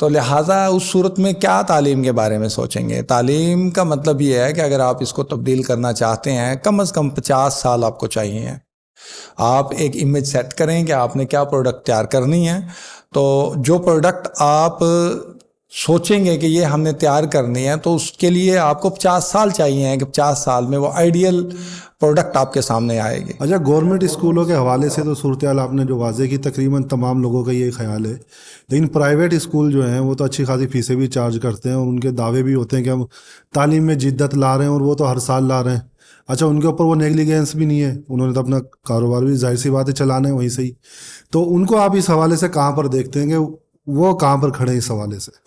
تو لہٰذا اس صورت میں کیا تعلیم کے بارے میں سوچیں گے؟ تعلیم کا مطلب یہ ہے کہ اگر آپ اس کو تبدیل کرنا چاہتے ہیں کم از کم 50 سال آپ کو چاہیے ہیں. آپ ایک امیج سیٹ کریں کہ آپ نے کیا پروڈکٹ تیار کرنی ہے. تو جو پروڈکٹ آپ سوچیں گے کہ یہ ہم نے تیار کرنی ہے تو اس کے لیے آپ کو 50 سال چاہیے ہیں کہ 50 سال میں وہ آئیڈیل پروڈکٹ آپ کے سامنے آئے گی. اچھا، گورنمنٹ اسکولوں کے حوالے سے تو صورتحال آپ نے جو واضح کی تقریباً تمام لوگوں کا یہ خیال ہے، لیکن پرائیویٹ اسکول جو ہیں وہ تو اچھی خاصی فیسیں بھی چارج کرتے ہیں اور ان کے دعوے بھی ہوتے ہیں کہ ہم تعلیم میں جدت لا رہے ہیں، اور وہ تو ہر سال لا رہے ہیں. اچھا، ان کے اوپر وہ نیگلیجنس بھی نہیں ہے، انہوں نے تو اپنا کاروبار بھی ظاہر سی بات ہے چلانا ہے وہیں سے ہی. تو ان کو آپ اس حوالے سے کہاں پر دیکھتے ہیں کہ وہ کہاں پر کھڑے ہیں اس حوالے سے؟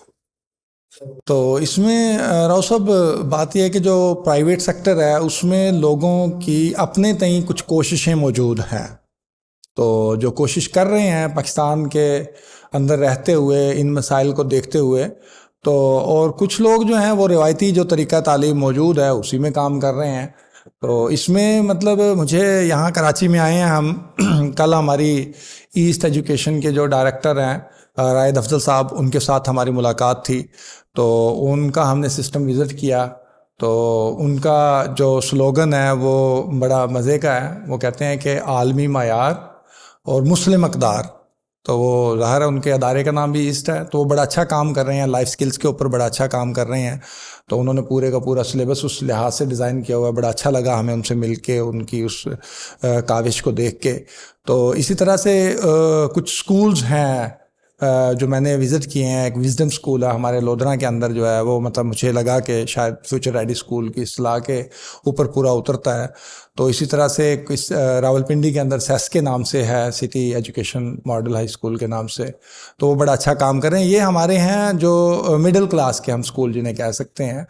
تو اس میں راؤ صاحب بات یہ ہے کہ جو پرائیویٹ سیکٹر ہے اس میں لوگوں کی اپنے تئیں کچھ کوششیں موجود ہیں. تو جو کوشش کر رہے ہیں پاکستان کے اندر رہتے ہوئے ان مسائل کو دیکھتے ہوئے، تو اور کچھ لوگ جو ہیں وہ روایتی جو طریقہ تعلیم موجود ہے اسی میں کام کر رہے ہیں. تو اس میں مطلب مجھے یہاں کراچی میں آئے ہیں ہم کل ہماری ایسٹ ایجوکیشن کے جو ڈائریکٹر ہیں رائد افضل صاحب، ان کے ساتھ ہماری ملاقات تھی. تو ان کا ہم نے سسٹم وزٹ کیا. تو ان کا جو سلوگن ہے وہ بڑا مزے کا ہے. وہ کہتے ہیں کہ عالمی معیار اور مسلم اقدار. تو وہ ظاہر ہے ان کے ادارے کا نام بھی ایسٹ ہے. تو وہ بڑا اچھا کام کر رہے ہیں، لائف سکلز کے اوپر بڑا اچھا کام کر رہے ہیں. تو انہوں نے پورے کا پورا سلیبس اس لحاظ سے ڈیزائن کیا ہوا ہے. بڑا اچھا لگا ہمیں ان سے مل کے، ان کی اس کاوش کو دیکھ کے. تو اسی طرح سے کچھ سکولز ہیں جو میں نے وزٹ کیے ہیں. ایک وزڈم سکول ہے ہمارے لودھرا کے اندر جو ہے، وہ مطلب مجھے لگا کہ شاید فیوچر ریڈی سکول کی اصطلاح کے اوپر پورا اترتا ہے. تو اسی طرح سے راولپنڈی کے اندر سیس کے نام سے ہے، city education model high school کے نام سے. تو وہ بڑا اچھا کام کر رہے ہیں. یہ ہمارے ہیں جو مڈل کلاس کے ہم اسکول جنہیں کہہ سکتے ہیں.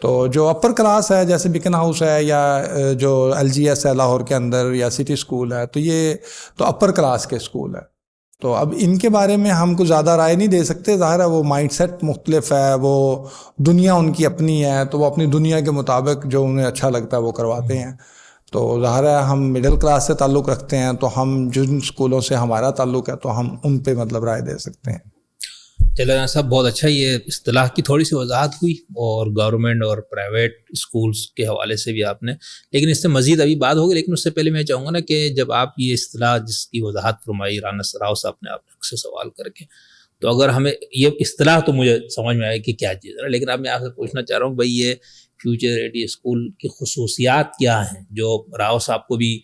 تو جو اپر کلاس ہے جیسے بیکن ہاؤس ہے یا جو ایل جی ایس ہے لاہور کے اندر یا سٹی اسکول ہے، تو یہ تو اپر کلاس کے اسکول ہے. تو اب ان کے بارے میں ہم کو زیادہ رائے نہیں دے سکتے. ظاہر ہے وہ مائنڈ سیٹ مختلف ہے، وہ دنیا ان کی اپنی ہے، تو وہ اپنی دنیا کے مطابق جو انہیں اچھا لگتا ہے وہ کرواتے ہیں. تو ظاہر ہے ہم مڈل کلاس سے تعلق رکھتے ہیں، تو ہم جن اسکولوں سے ہمارا تعلق ہے تو ہم ان پہ مطلب رائے دے سکتے ہیں. چلو صاحب، بہت اچھا، یہ اصطلاح کی تھوڑی سی وضاحت ہوئی اور گورنمنٹ اور پرائیویٹ اسکولس کے حوالے سے بھی آپ نے، لیکن اس سے مزید ابھی بات ہوگی. لیکن اس سے پہلے میں چاہوں گا نا کہ جب آپ یہ اصطلاح جس کی وضاحت فرمائی رانا راؤ صاحب نے آپ سے سوال کر کے، تو اگر ہمیں یہ اصطلاح تو مجھے سمجھ میں آئے کہ کیا چیز ہے، لیکن اب میں آپ سے پوچھنا چاہ رہا ہوں بھائی یہ فیوچر ریڈی اسکول کی خصوصیات کیا ہیں جو راؤ صاحب کو بھی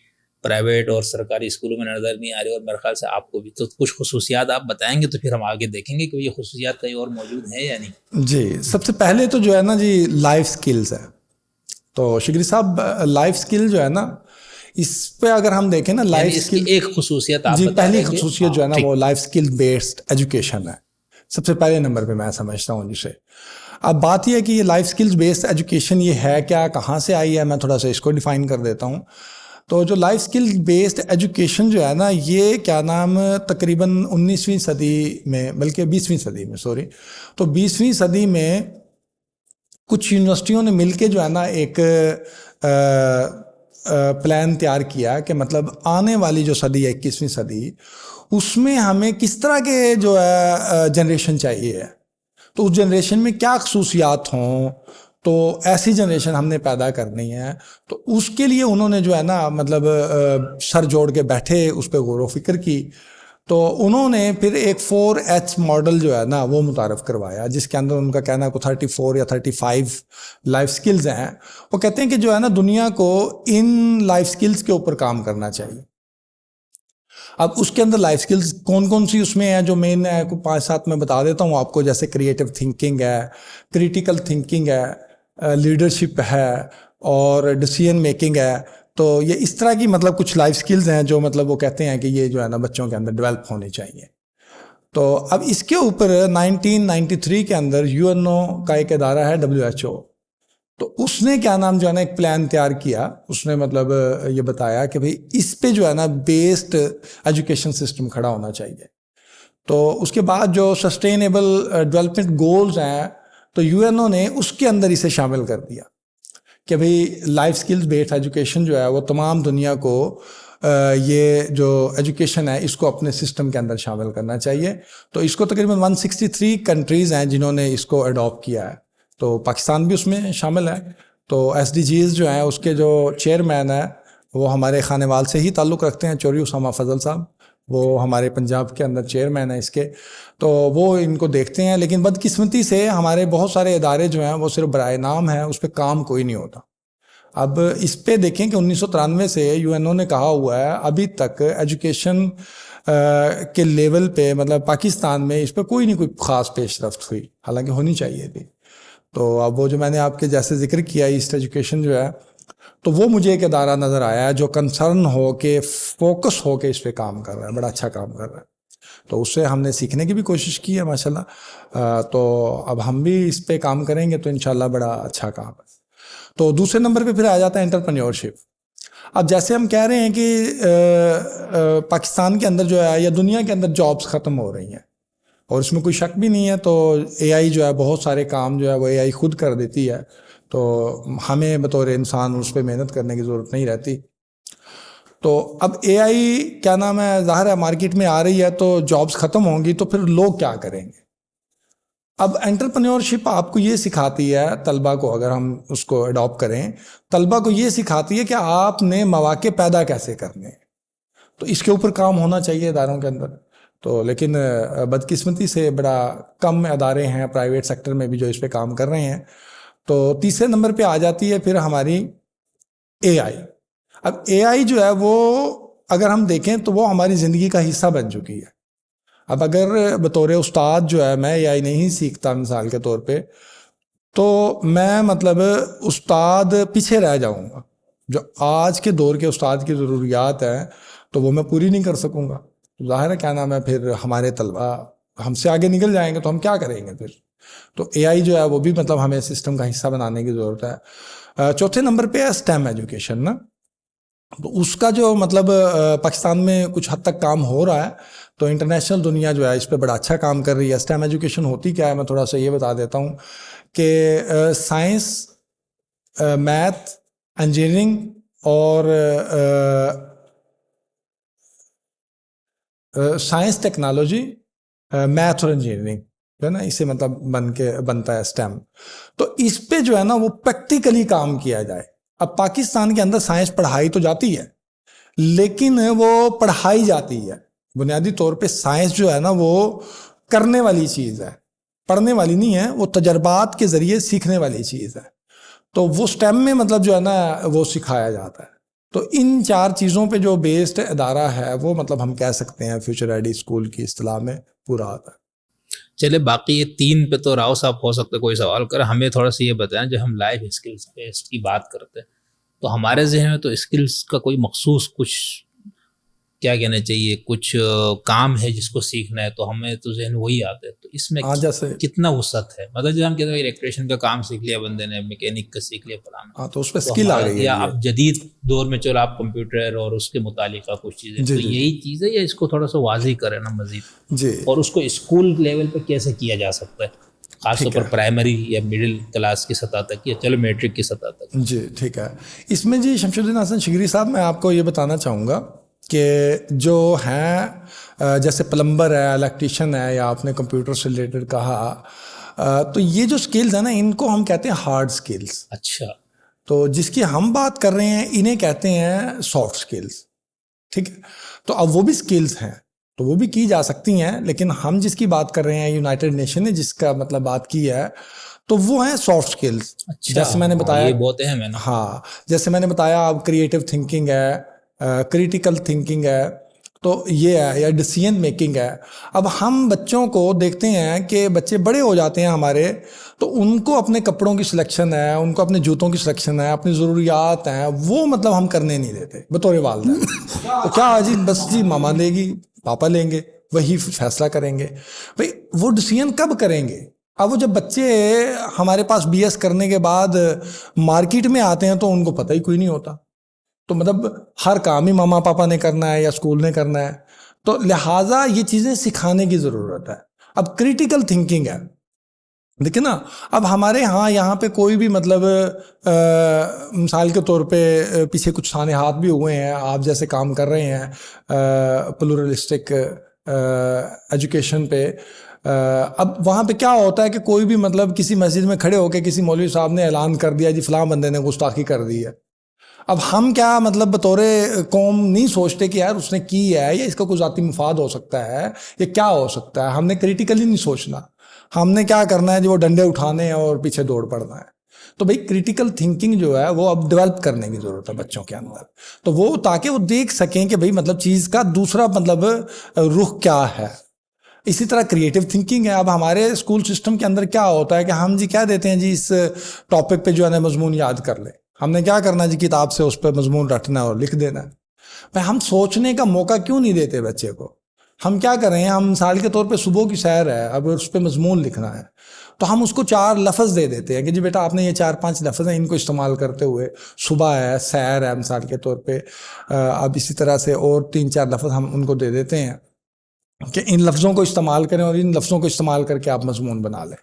پرائیویٹ اور سرکاری اسکولوں میں نظر نہیں آ رہی، اور میرے خیال سے آپ کو بھی. تو کچھ خصوصیات آپ بتائیں گے تو پھر ہم آگے دیکھیں گے کہ یہ خصوصیات کہیں اور موجود ہیں یا نہیں. جی، سب سے پہلے تو جو ہے نا جی لائف سکلز ہے. تو شگری صاحب لائف سکل جو ہے نا، اس پہ اگر ہم دیکھیں نا لائف اس کی ایک خصوصیت آپ جی بتا پہلی دیں گے. خصوصیت جو ہے نا وہ لائف سکل بیسڈ ایجوکیشن ہے. سب سے پہلے نمبر پہ میں سمجھتا ہوں جسے. اب بات یہ ہے کہ یہ لائف سکلز بیسڈ ایجوکیشن یہ ہے کیا، کہاں سے آئی ہے، میں تھوڑا سا اس کو ڈیفائن کر دیتا ہوں. تو جو لائف سکل بیسڈ ایجوکیشن جو ہے نا، یہ کیا نام تقریباً 19ویں صدی میں، بلکہ 20ویں صدی میں تو 20ویں صدی میں کچھ یونیورسٹیوں نے مل کے جو ہے نا ایک پلان تیار کیا کہ مطلب آنے والی جو صدی ہے 21ویں صدی، اس میں ہمیں کس طرح کے جو ہے جنریشن چاہیے، تو اس جنریشن میں کیا خصوصیات ہوں، تو ایسی جنریشن ہم نے پیدا کرنی ہے. تو اس کے لیے انہوں نے جو ہے نا مطلب سر جوڑ کے بیٹھے، اس پہ غور و فکر کی. تو انہوں نے پھر ایک 4H ماڈل جو ہے نا وہ متعارف کروایا، جس کے اندر ان کا کہنا ہے 34 یا 35 لائف سکلز ہیں. وہ کہتے ہیں کہ جو ہے نا دنیا کو ان لائف سکلز کے اوپر کام کرنا چاہیے. اب اس کے اندر لائف سکلز کون کون سی اس میں ہیں جو مین ہے، 5-7 میں بتا دیتا ہوں آپ کو. جیسے کریٹیو تھنکنگ ہے، کریٹیکل تھنکنگ ہے، لیڈرشپ ہے اور ڈیسیژن میکنگ ہے. تو یہ اس طرح کی مطلب کچھ لائف سکلز ہیں جو مطلب وہ کہتے ہیں کہ یہ جو ہے نا بچوں کے اندر ڈیولپ ہونی چاہیے. تو اب اس کے اوپر 1993 کے اندر UNO کا ایک ادارہ ہے WHO. تو اس نے کیا نام جو ہے نا ایک پلان تیار کیا. اس نے مطلب یہ بتایا کہ بھئی اس پہ جو ہے نا بیسڈ ایجوکیشن سسٹم کھڑا ہونا چاہیے. تو اس کے بعد جو سسٹینیبل ڈیولپمنٹ گولز ہیں، تو UNO نے اس کے اندر اسے شامل کر دیا کہ بھئی لائف سکلز بیسڈ ایجوکیشن جو ہے وہ تمام دنیا کو یہ جو ایجوکیشن ہے اس کو اپنے سسٹم کے اندر شامل کرنا چاہیے. تو اس کو تقریباً 163 کنٹریز ہیں جنہوں نے اس کو اڈاپٹ کیا ہے, تو پاکستان بھی اس میں شامل ہے. تو SDGs جو ہیں اس کے جو چیئرمین ہیں وہ ہمارے خانوال سے ہی تعلق رکھتے ہیں, چوری اسامہ فضل صاحب, وہ ہمارے پنجاب کے اندر چیئرمین ہیں اس کے, تو وہ ان کو دیکھتے ہیں. لیکن بدقسمتی سے ہمارے بہت سارے ادارے جو ہیں وہ صرف برائے نام ہیں, اس پہ کام کوئی نہیں ہوتا. اب اس پہ دیکھیں کہ 1993 سے UNO نے کہا ہوا ہے ابھی تک ایجوکیشن کے لیول پہ مطلب پاکستان میں اس پہ کوئی نہیں کوئی خاص پیش رفت ہوئی, حالانکہ ہونی چاہیے تھی. تو اب وہ جو میں نے آپ کے جیسے ذکر کیا ایسٹ ایجوکیشن جو ہے, تو وہ مجھے ایک ادارہ نظر آیا ہے جو کنسرن ہو کے فوکس ہو کے اس پہ کام کر رہا ہے, بڑا اچھا کام کر رہا ہے. تو اس سے ہم نے سیکھنے کی بھی کوشش کی ہے ماشاءاللہ. تو اب ہم بھی اس پہ کام کریں گے تو انشاءاللہ بڑا اچھا کام ہے. تو دوسرے نمبر پہ پھر آ جاتا ہے انٹرپرینیورشپ. اب جیسے ہم کہہ رہے ہیں کہ پاکستان کے اندر جو ہے یا دنیا کے اندر جابس ختم ہو رہی ہیں, اور اس میں کوئی شک بھی نہیں ہے. تو AI جو ہے بہت سارے کام جو ہے وہ AI خود کر دیتی ہے, تو ہمیں بطور انسان اس پہ محنت کرنے کی ضرورت نہیں رہتی. تو اب AI کیا نام ہے, ظاہر ہے مارکیٹ میں آ رہی ہے تو جابس ختم ہوں گی, تو پھر لوگ کیا کریں گے. اب انٹرپرینیورشپ آپ کو یہ سکھاتی ہے طلبہ کو, اگر ہم اس کو اڈاپٹ کریں, طلبہ کو یہ سکھاتی ہے کہ آپ نے مواقع پیدا کیسے کرنے ہیں. تو اس کے اوپر کام ہونا چاہیے اداروں کے اندر. تو لیکن بدقسمتی سے بڑا کم ادارے ہیں پرائیویٹ سیکٹر میں بھی جو اس پہ کام کر رہے ہیں. تو تیسرے نمبر پہ آ جاتی ہے پھر ہماری AI. اب AI جو ہے وہ اگر ہم دیکھیں تو وہ ہماری زندگی کا حصہ بن چکی ہے. اب اگر بطور استاد جو ہے میں AI نہیں سیکھتا مثال کے طور پہ, تو میں مطلب استاد پیچھے رہ جاؤں گا. جو آج کے دور کے استاد کی ضروریات ہیں تو وہ میں پوری نہیں کر سکوں گا. ظاہر ہے کیا نام ہے پھر ہمارے طلبہ ہم سے آگے نکل جائیں گے تو ہم کیا کریں گے پھر. تو AI جو ہے وہ بھی مطلب ہمیں سسٹم کا حصہ بنانے کی ضرورت ہے. چوتھے نمبر پہ ہے STEM ایجوکیشن نا. تو اس کا جو مطلب پاکستان میں کچھ حد تک کام ہو رہا ہے, تو انٹرنیشنل دنیا جو ہے اس پہ بڑا اچھا کام کر رہی ہے. STEM ایجوکیشن ہوتی کیا ہے میں تھوڑا سا یہ بتا دیتا ہوں کہ سائنس, میتھ, انجینئرنگ اور سائنس ٹیکنالوجی, میتھ اور انجینئرنگ جو ہے نا, اسے مطلب بنتا ہے STEM. تو اس پہ جو ہے نا وہ پریکٹیکلی کام کیا جائے. اب پاکستان کے اندر سائنس پڑھائی تو جاتی ہے, لیکن وہ پڑھائی جاتی ہے بنیادی طور پہ. سائنس جو ہے نا وہ کرنے والی چیز ہے, پڑھنے والی نہیں ہے. وہ تجربات کے ذریعے سیکھنے والی چیز ہے. تو وہ STEM میں مطلب جو ہے نا وہ سکھایا جاتا ہے. تو ان چار چیزوں پہ جو بیسڈ ادارہ ہے وہ مطلب ہم کہہ سکتے ہیں فیوچر ریڈی اسکول کی اصطلاح میں پورا آتا ہے. چلے باقی یہ 3 پہ تو راؤ صاحب ہو سکتے کوئی سوال کرے, ہمیں تھوڑا سا یہ بتائیں جب ہم لائف اسکلس بیسڈ کی بات کرتے ہیں تو ہمارے ذہن میں تو اسکلس کا کوئی مخصوص کچھ کیا کہنا چاہیے, کچھ کام ہے جس کو سیکھنا ہے, تو ہمیں تو ذہن وہی آتا ہے. تو اس میں جیسے کتنا وسعت ہے, مطلب جب ہم کہتے ہیں الیکٹریشین کا کام سیکھ لیا بندے نے, میکینک کا سیکھ لیا فلانا, تو اس پہ اسکل آ گئی ہے. یا اب جدید دور میں چلو آپ کمپیوٹر اور اس کے متعلق کچھ چیزیں, تو یہی چیز ہے یا اس کو تھوڑا سا واضح کریں نا مزید, جی, اور اس کو اسکول لیول پہ کیسے کیا جا سکتا ہے, خاص طور پر پرائمری یا مڈل کلاس کی سطح تک یا چلو میٹرک کی سطح تک. جی ٹھیک ہے. اس میں جی شمش الدین حسن شگری صاحب میں آپ کو یہ بتانا چاہوں گا کہ جو ہیں جیسے پلمبر ہے, الیکٹریشین ہے, یا آپ نے کمپیوٹر سے ریلیٹڈ کہا, تو یہ جو سکلز ہیں نا ان کو ہم کہتے ہیں ہارڈ سکلز. اچھا. تو جس کی ہم بات کر رہے ہیں انہیں کہتے ہیں سافٹ سکلز. ٹھیک ہے. تو اب وہ بھی سکلز ہیں تو وہ بھی کی جا سکتی ہیں, لیکن ہم جس کی بات کر رہے ہیں یونائٹڈ نیشن نے جس کا مطلب بات کی ہے تو وہ ہیں سافٹ سکلز. جیسے میں نے بتایا یہ بہت اہم ہے نا. ہاں, جیسے میں نے بتایا اب کریٹیو تھنکنگ ہے, کریٹیکل تھنکنگ ہے, تو یہ ہے, یا ڈیسیژن میکنگ ہے. اب ہم بچوں کو دیکھتے ہیں کہ بچے بڑے ہو جاتے ہیں ہمارے, تو ان کو اپنے کپڑوں کی سلیکشن ہے, ان کو اپنے جوتوں کی سلیکشن ہے, اپنی ضروریات ہیں, وہ مطلب ہم کرنے نہیں دیتے بطور والدین. تو کیا جی بس جی ماما لے گی, پاپا لیں گے, وہی فیصلہ کریں گے. بھائی وہ ڈیسیژن کب کریں گے؟ اب وہ جب بچے ہمارے پاس BS کرنے کے بعد مارکیٹ میں آتے ہیں تو ان کو پتہ ہی کوئی نہیں ہوتا. تو مطلب ہر کام ہی ماما پاپا نے کرنا ہے یا اسکول نے کرنا ہے, تو لہٰذا یہ چیزیں سکھانے کی ضرورت ہے. اب کریٹیکل تھنکنگ ہے, دیکھیں نا اب ہمارے یہاں پہ کوئی بھی مطلب مثال کے طور پہ پیچھے کچھ سانحات بھی ہوئے ہیں، آپ جیسے کام کر رہے ہیں پلورلسٹک ایجوکیشن پہ، اب وہاں پہ کیا ہوتا ہے کہ کوئی بھی مطلب کسی مسجد میں کھڑے ہو کے کسی مولوی صاحب نے اعلان کر دیا جی فلاں بندے نے گستاخی کر دی ہے، اب ہم کیا مطلب بطور قوم نہیں سوچتے کہ یار اس نے کی ہے یا اس کا کوئی ذاتی مفاد ہو سکتا ہے یا کیا ہو سکتا ہے، ہم نے کریٹیکلی نہیں سوچنا، ہم نے کیا کرنا ہے جو وہ ڈنڈے اٹھانے ہیں اور پیچھے دوڑ پڑنا ہے۔ تو بھائی کریٹیکل تھنکنگ جو ہے وہ اب ڈیولپ کرنے کی ضرورت ہے بچوں کے اندر، تو وہ تاکہ وہ دیکھ سکیں کہ بھائی مطلب چیز کا دوسرا مطلب رخ کیا ہے۔ اسی طرح کریٹیو تھنکنگ ہے، اب ہمارے اسکول سسٹم کے اندر کیا ہوتا ہے کہ ہم جی کیا دیتے ہیں جی اس ٹاپک پہ جو ہے نا مضمون یاد کر لیں، ہم نے کیا کرنا ہے جی کتاب سے اس پہ مضمون رٹنا ہے اور لکھ دینا ہے، بھائی ہم سوچنے کا موقع کیوں نہیں دیتے بچے کو؟ ہم کیا کریں، ہم مثال کے طور پہ صبح کی سیر ہے، اب اس پہ مضمون لکھنا ہے تو ہم اس کو 4 لفظ دے دیتے ہیں کہ جی بیٹا آپ نے یہ 4-5 لفظ ہیں، ان کو استعمال کرتے ہوئے صبح ہے، سیر ہے مثال کے طور پہ، اب اسی طرح سے اور 3-4 لفظ ہم ان کو دے دیتے ہیں کہ ان لفظوں کو استعمال کریں اور ان لفظوں کو استعمال کر کے آپ مضمون بنا لیں،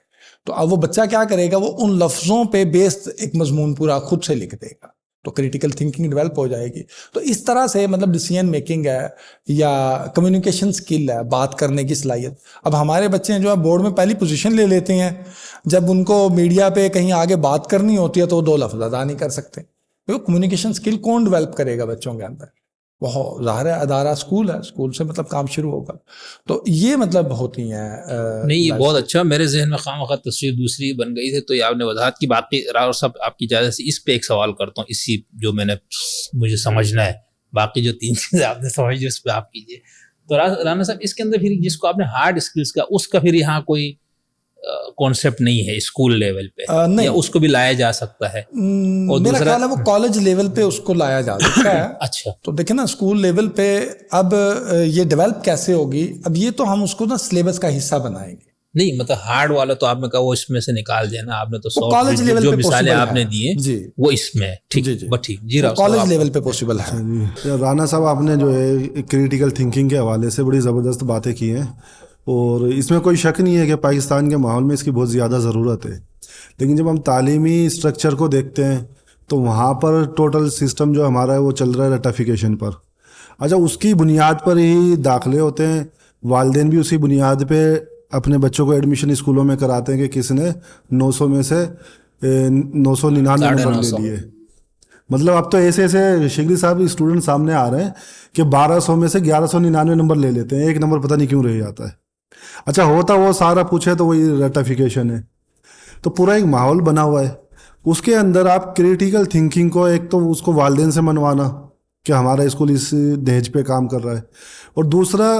تو اب وہ بچہ کیا کرے گا، وہ ان لفظوں پہ بیسڈ ایک مضمون پورا خود سے لکھ دے گا، تو کریٹیکل تھنکنگ ڈیولپ ہو جائے گی۔ تو اس طرح سے مطلب ڈیسیژن میکنگ ہے یا کمیونیکیشن سکل ہے، بات کرنے کی صلاحیت، اب ہمارے بچے جو ہے بورڈ میں پہلی پوزیشن لے لیتے ہیں، جب ان کو میڈیا پہ کہیں آگے بات کرنی ہوتی ہے تو وہ 2 لفظ ادا نہیں کر سکتے، تو کمیونیکیشن سکل کون ڈیولپ کرے گا بچوں کے اندر؟ وہ ظاہر ہے ادارہ اسکول ہے، اسکول سے مطلب کام شروع ہوگا، تو یہ مطلب ہوتی ہیں نہیں یہ بہت اچھا، میرے ذہن میں خواہ مخواہ تصویر دوسری بن گئی تھی، تو یہ آپ نے وضاحت کی، باقی راؤ صاحب آپ کی اجازت سے اس پہ ایک سوال کرتا ہوں، اسی جو میں نے مجھے سمجھنا ہے، باقی جو 3 چیزیں آپ نے سمجھ لی اس پہ آپ کیجیے۔ تو رانا صاحب اس کے اندر پھر جس کو آپ نے ہارڈ اسکلس کا، اس کا پھر یہاں کوئی کانسیپٹ نہیں ہے اسکول لیول پہ، یا اس کو بھی لایا جا سکتا ہے؟ اور میرا دوسرا خیال ہے وہ کالج لیول پہ اس کو لایا جا سکتا ہے۔ اچھا، تو دیکھیں نا اسکول لیول پہ اب یہ ڈیولپ کیسے ہوگی، اب یہ تو ہم اس کو نا سلیبس کا حصہ بنائیں گے، نہیں مطلب ہارڈ والا تو آپ نے کہا وہ اس میں سے نکال دیا نا آپ نے، تو وہ کالج لیول جو پہ مثالیں possible آپ نے ہے، دی ہیں جی وہ اس میں ہے، ٹھیک ٹھیک جی راؤ صاحب کالج لیول پہ پاسبل ہے۔ جی رانا صاحب آپ نے جو ہے کریٹیکل تھنکنگ کے حوالے سے بڑی زبردست باتیں کی ہیں، اور اس میں کوئی شک نہیں ہے کہ پاکستان کے ماحول میں اس کی بہت زیادہ ضرورت ہے، لیکن جب ہم تعلیمی اسٹرکچر کو دیکھتے ہیں تو وہاں پر ٹوٹل سسٹم جو ہمارا ہے وہ چل رہا ہے رٹیفیکیشن پر۔ اچھا اس کی بنیاد پر ہی داخلے ہوتے ہیں، والدین بھی اسی بنیاد پہ اپنے بچوں کو ایڈمیشن اسکولوں میں کراتے ہیں کہ کس نے 900 میں سے 999 نمبر لے لیے، مطلب اب تو ایسے شگری صاحب اسٹوڈنٹ سامنے آ رہے ہیں کہ 1200 میں سے 1199 نمبر لے لیتے ہیں، 1 نمبر پتہ نہیں کیوں رہ جاتا ہے۔ اچھا ہوتا وہ سارا پوچھے تو وہی ریٹیفیکیشن ہے، تو پورا ایک ماحول بنا ہوا ہے، اس کے اندر آپ کریٹیکل تھنکنگ کو، ایک تو اس کو والدین سے منوانا کہ ہمارا اسکول اس نہج پہ کام کر رہا ہے، اور دوسرا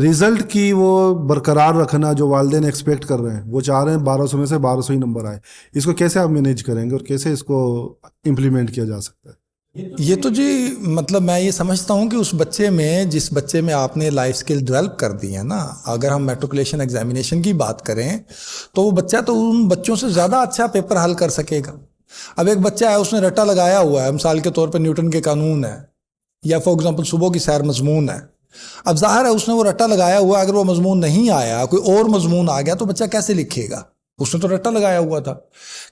رزلٹ کی وہ برقرار رکھنا جو والدین ایکسپیکٹ کر رہے ہیں، وہ چاہ رہے ہیں 1200 میں سے 1200 ہی نمبر آئے، اس کو کیسے آپ مینیج کریں گے اور کیسے اس کو امپلیمنٹ کیا جا سکتا ہے؟ یہ تو جی مطلب میں یہ سمجھتا ہوں کہ اس بچے میں، جس بچے میں آپ نے لائف سکل ڈیولپ کر دی ہے نا، اگر ہم میٹریکولیشن ایگزامینیشن کی بات کریں تو وہ بچہ تو ان بچوں سے زیادہ اچھا پیپر حل کر سکے گا۔ اب ایک بچہ ہے اس نے رٹا لگایا ہوا ہے، مثال کے طور پہ نیوٹن کے قانون ہے یا فار ایگزامپل صبح کی سیر مضمون ہے، اب ظاہر ہے اس نے وہ رٹا لگایا ہوا ہے، اگر وہ مضمون نہیں آیا، کوئی اور مضمون آ گیا تو بچہ کیسے لکھے گا؟ اس نے تو رٹا لگایا ہوا تھا۔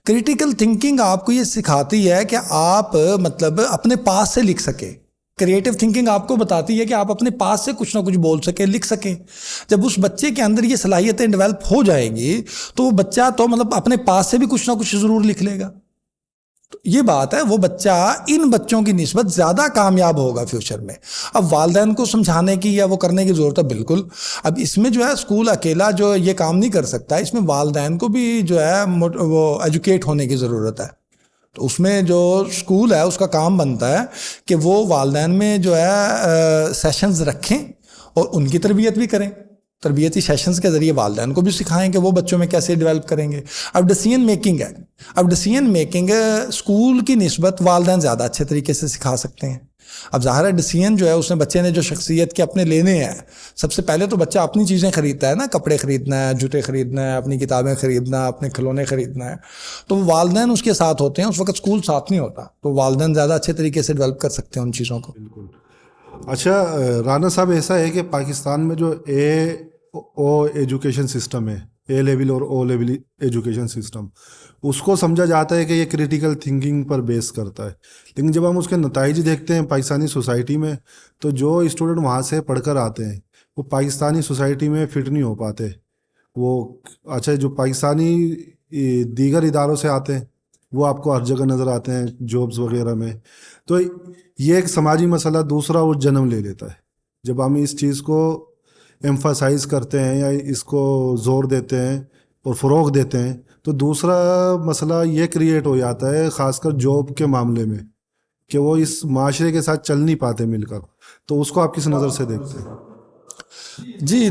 کریٹیکل تھنکنگ آپ کو یہ سکھاتی ہے کہ آپ مطلب اپنے پاس سے لکھ سکیں، کریٹیو تھنکنگ آپ کو بتاتی ہے کہ آپ اپنے پاس سے کچھ نہ کچھ بول سکیں، لکھ سکیں۔ جب اس بچے کے اندر یہ صلاحیتیں ڈیولپ ہو جائیں گی تو وہ بچہ تو مطلب اپنے پاس سے بھی کچھ نہ کچھ ضرور لکھ لے گا۔ تو یہ بات ہے، وہ بچہ ان بچوں کی نسبت زیادہ کامیاب ہوگا فیوچر میں۔ اب والدین کو سمجھانے کی یا وہ کرنے کی ضرورت ہے بالکل، اب اس میں جو ہے اسکول اکیلا جو یہ کام نہیں کر سکتا، اس میں والدین کو بھی جو ہے وہ ایجوکیٹ ہونے کی ضرورت ہے۔ تو اس میں جو اسکول ہے اس کا کام بنتا ہے کہ وہ والدین میں جو ہے سیشنز رکھیں اور ان کی تربیت بھی کریں، تربیتی سیشنز کے ذریعے والدین کو بھی سکھائیں کہ وہ بچوں میں کیسے ڈیولپ کریں گے۔ اب ڈیسیژن میکنگ ہے، اب ڈیسیژن میکنگ اسکول کی نسبت والدین زیادہ اچھے طریقے سے سکھا سکتے ہیں۔ اب ظاہر ہے ڈیسیژن جو ہے اس نے بچے نے جو شخصیت کے اپنے لینے ہیں، سب سے پہلے تو بچہ اپنی چیزیں خریدتا ہے نا، کپڑے خریدنا ہے، جوتے خریدنا ہے، اپنی کتابیں خریدنا ہے، اپنے کھلونے خریدنا ہے، تو والدین اس کے ساتھ ہوتے ہیں، اس وقت اسکول ساتھ نہیں ہوتا، تو والدین زیادہ اچھے طریقے سے ڈیولپ کر سکتے ہیں ان چیزوں کو۔ اچھا رانا صاحب ایسا ہے کہ پاکستان میں جو او ایجوکیشن سسٹم ہے، اے لیول اور او لیول ایجوکیشن سسٹم، اس کو سمجھا جاتا ہے کہ یہ کریٹیکل تھنکنگ پر بیس کرتا ہے، لیکن جب ہم اس کے نتائج دیکھتے ہیں پاکستانی سوسائٹی میں، تو جو اسٹوڈنٹ وہاں سے پڑھ کر آتے ہیں وہ پاکستانی سوسائٹی میں فٹ نہیں ہو پاتے. وہ اچھا جو پاکستانی دیگر اداروں سے آتے ہیں وہ آپ کو ہر جگہ نظر آتے ہیں جابس وغیرہ میں. تو یہ ایک سماجی مسئلہ دوسرا وہ جنم لے لیتا ہے. جب ہم اس چیز کو ایمفاسائز کرتے ہیں یا اس کو زور دیتے ہیں اور فروغ دیتے ہیں تو دوسرا مسئلہ یہ کریٹ ہو جاتا ہے، خاص کر جاب کے معاملے میں، کہ وہ اس معاشرے کے ساتھ چل نہیں پاتے مل کر. تو اس کو آپ کس نظر سے دیکھتے ہیں؟ جی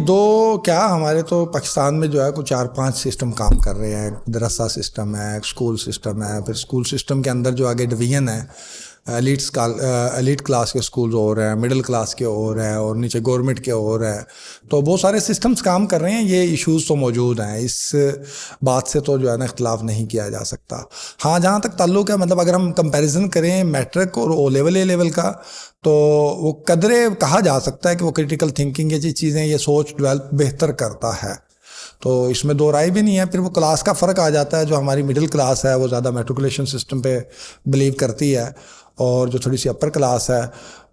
ہمارے تو پاکستان میں جو ہے کچھ 4-5 سسٹم کام کر رہے ہیں. مدرسہ سسٹم ہے، اسکول سسٹم ہے، پھر اسکول سسٹم کے اندر جو آگے ڈویژن ہے، ایلیٹ کلاس کے اسکولز اور ہیں، مڈل کلاس کے اور ہیں، اور نیچے گورنمنٹ کے اور ہیں. تو بہت سارے سسٹمز کام کر رہے ہیں. یہ ایشوز تو موجود ہیں، اس بات سے تو جو ہے نا اختلاف نہیں کیا جا سکتا. ہاں جہاں تک تعلق ہے، مطلب اگر ہم کمپیریزن کریں میٹرک اور او لیول اے لیول کا، تو وہ قدرے کہا جا سکتا ہے کہ وہ کریٹیکل تھنکنگ یہ چیزیں، یہ سوچ ڈیولپ بہتر کرتا ہے. تو اس میں دو رائے بھی نہیں ہے. پھر وہ کلاس کا فرق آ جاتا ہے. جو ہماری مڈل کلاس ہے وہ زیادہ میٹریکولیشن سسٹم پہ بلیو کرتی ہے، اور جو تھوڑی سی اپر کلاس ہے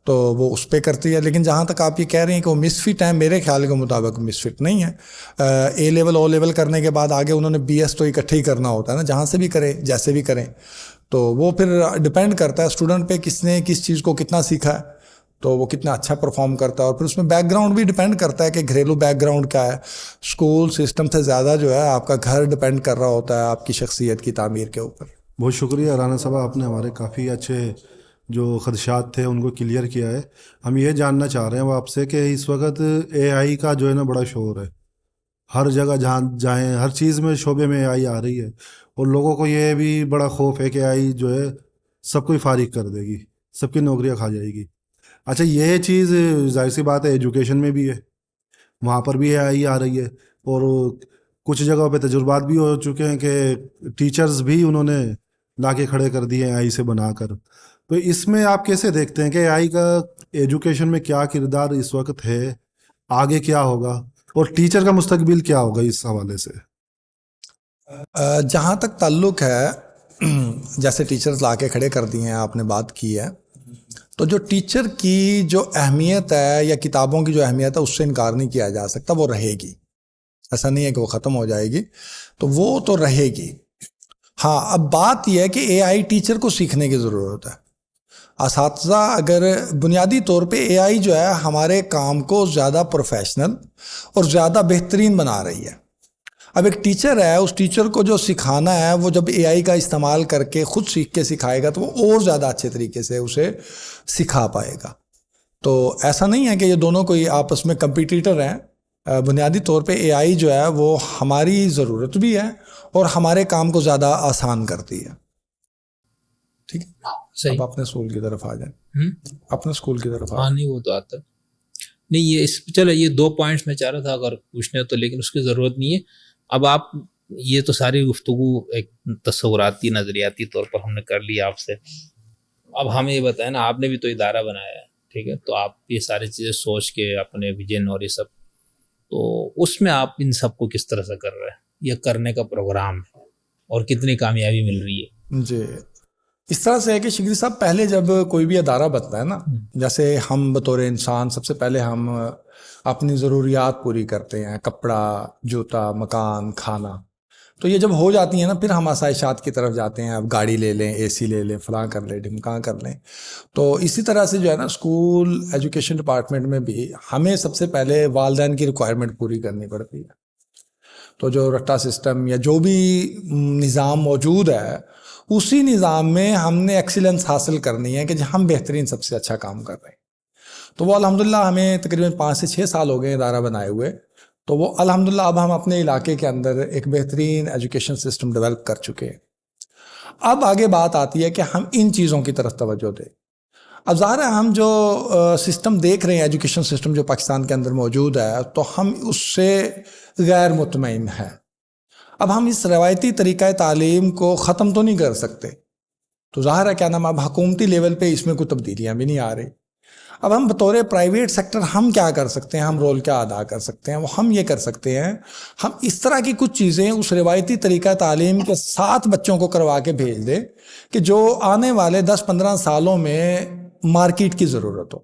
تو وہ اس پہ کرتی ہے. لیکن جہاں تک آپ یہ کہہ رہے ہیں کہ وہ مس فٹ ہیں، میرے خیال کے مطابق مس فٹ نہیں ہے. اے لیول او لیول کرنے کے بعد آگے انہوں نے بی ایس تو اکٹھے ہی کرنا ہوتا ہے نا، جہاں سے بھی کرے جیسے بھی کریں. تو وہ پھر ڈپینڈ کرتا ہے اسٹوڈنٹ پہ، کس نے کس چیز کو کتنا سیکھا ہے، تو وہ کتنا اچھا پرفارم کرتا ہے. اور پھر اس میں بیک گراؤنڈ بھی ڈپینڈ کرتا ہے کہ گھریلو بیک گراؤنڈ کیا ہے. اسکول سسٹم سے زیادہ جو ہے آپ کا گھر ڈپینڈ کر رہا ہوتا ہے آپ کی شخصیت کی تعمیر کے اوپر. بہت شکریہ رانا صاحب، آپ نے ہمارے کافی اچھے جو خدشات تھے ان کو کلیئر کیا ہے. ہم یہ جاننا چاہ رہے ہیں وہ آپ سے کہ اس وقت اے آئی کا جو ہے نا بڑا شور ہے، ہر جگہ جہاں جائیں ہر چیز میں شعبے میں اے آئی آ رہی ہے، اور لوگوں کو یہ بھی بڑا خوف ہے کہ اے آئی جو ہے سب کو ہی فارغ کر دے گی، سب کی نوکریاں کھا جائے گی. اچھا یہ چیز ظاہر سی بات ہے ایجوکیشن میں بھی ہے، وہاں پر بھی اے آئی آ رہی ہے، اور کچھ جگہوں پہ تجربات بھی ہو چکے ہیں کہ ٹیچرز بھی انہوں نے لا کے کھڑے کر دیے اے آئی سے بنا کر. تو اس میں آپ کیسے دیکھتے ہیں کہ اے آئی کا ایجوکیشن میں کیا کردار اس وقت ہے، آگے کیا ہوگا، اور ٹیچر کا مستقبل کیا ہوگا اس حوالے سے؟ جہاں تک تعلق ہے، جیسے ٹیچرز لا کے کھڑے کر دیے ہیں، آپ نے بات کی ہے، تو جو ٹیچر کی جو اہمیت ہے یا کتابوں کی جو اہمیت ہے اس سے انکار نہیں کیا جا سکتا. وہ رہے گی، ایسا نہیں ہے کہ وہ ختم ہو جائے گی، تو وہ تو رہے گی. ہاں اب بات یہ ہے کہ اے آئی ٹیچر کو سیکھنے کی ضرورت ہے. اساتذہ اگر بنیادی طور پہ اے آئی جو ہے ہمارے کام کو زیادہ پروفیشنل اور زیادہ بہترین بنا رہی ہے. اب ایک ٹیچر ہے، اس ٹیچر کو جو سکھانا ہے وہ جب اے آئی کا استعمال کر کے خود سیکھ کے سکھائے گا تو وہ اور زیادہ اچھے طریقے سے اسے سکھا پائے گا. تو ایسا نہیں ہے کہ یہ دونوں کوئی آپس میں کمپیٹیٹر ہیں. بنیادی طور پہ اے آئی جو ہے وہ ہماری ضرورت بھی ہے اور ہمارے کام کو زیادہ آسان کرتی ہے. ٹھیک ہے، اب اپنے اسکول کی طرف آ جائیں. اپنے اسکول کی طرف نہیں وہ تو آتا نہیں. یہ چلو یہ 2 پوائنٹس میں چاہ رہا تھا اگر پوچھنے تو، لیکن اس کی ضرورت نہیں ہے. اب آپ یہ تو ساری گفتگو ایک تصوراتی نظریاتی طور پر ہم نے کر لی آپ سے. اب ہمیں یہ بتائیں نا، آپ نے بھی تو ادارہ بنایا ہے، ٹھیک ہے، تو آپ یہ ساری چیزیں سوچ کے اپنے ویژن اور یہ سب، تو اس میں آپ ان سب کو کس طرح سے کر رہے ہیں؟ یہ کرنے کا پروگرام ہے اور کتنی کامیابی مل رہی ہے؟ جی اس طرح سے ہے کہ شگری صاحب، پہلے جب کوئی بھی ادارہ بنتا ہے نا، جیسے ہم بطور انسان سب سے پہلے ہم اپنی ضروریات پوری کرتے ہیں، کپڑا، جوتا، مکان، کھانا. تو یہ جب ہو جاتی ہیں نا پھر ہم آسائشات کی طرف جاتے ہیں. اب گاڑی لے لیں، اے سی لے لیں، فلاں کر لیں، ڈھمکاں کر لیں. تو اسی طرح سے جو ہے نا اسکول ایجوکیشن ڈپارٹمنٹ میں بھی ہمیں سب سے پہلے والدین کی ریکوائرمنٹ پوری کرنی پڑتی ہے. تو جو رٹا سسٹم یا جو بھی نظام موجود ہے اسی نظام میں ہم نے ایکسیلنس حاصل کرنی ہے کہ ہم بہترین سب سے اچھا کام کر رہے ہیں. تو وہ الحمدللہ ہمیں تقریباً 5 سے 6 سال ہو گئے ادارہ بنائے ہوئے. تو وہ الحمدللہ اب ہم اپنے علاقے کے اندر ایک بہترین ایجوکیشن سسٹم ڈیولپ کر چکے ہیں. اب آگے بات آتی ہے کہ ہم ان چیزوں کی طرف توجہ دیں. اب ظاہر ہے ہم جو سسٹم دیکھ رہے ہیں، ایجوکیشن سسٹم جو پاکستان کے اندر موجود ہے، تو ہم اس سے غیر مطمئن ہیں. اب ہم اس روایتی طریقہ تعلیم کو ختم تو نہیں کر سکتے. تو ظاہر ہے کیا نام اب حکومتی لیول پہ اس میں کوئی تبدیلیاں بھی نہیں آ رہی. اب ہم بطور پرائیویٹ سیکٹر ہم کیا کر سکتے ہیں, ہم رول کیا ادا کر سکتے ہیں, وہ ہم یہ کر سکتے ہیں, ہم اس طرح کی کچھ چیزیں اس روایتی طریقہ تعلیم کے ساتھ بچوں کو کروا کے بھیج دیں کہ جو آنے والے 10-15 سالوں میں مارکیٹ کی ضرورت ہو.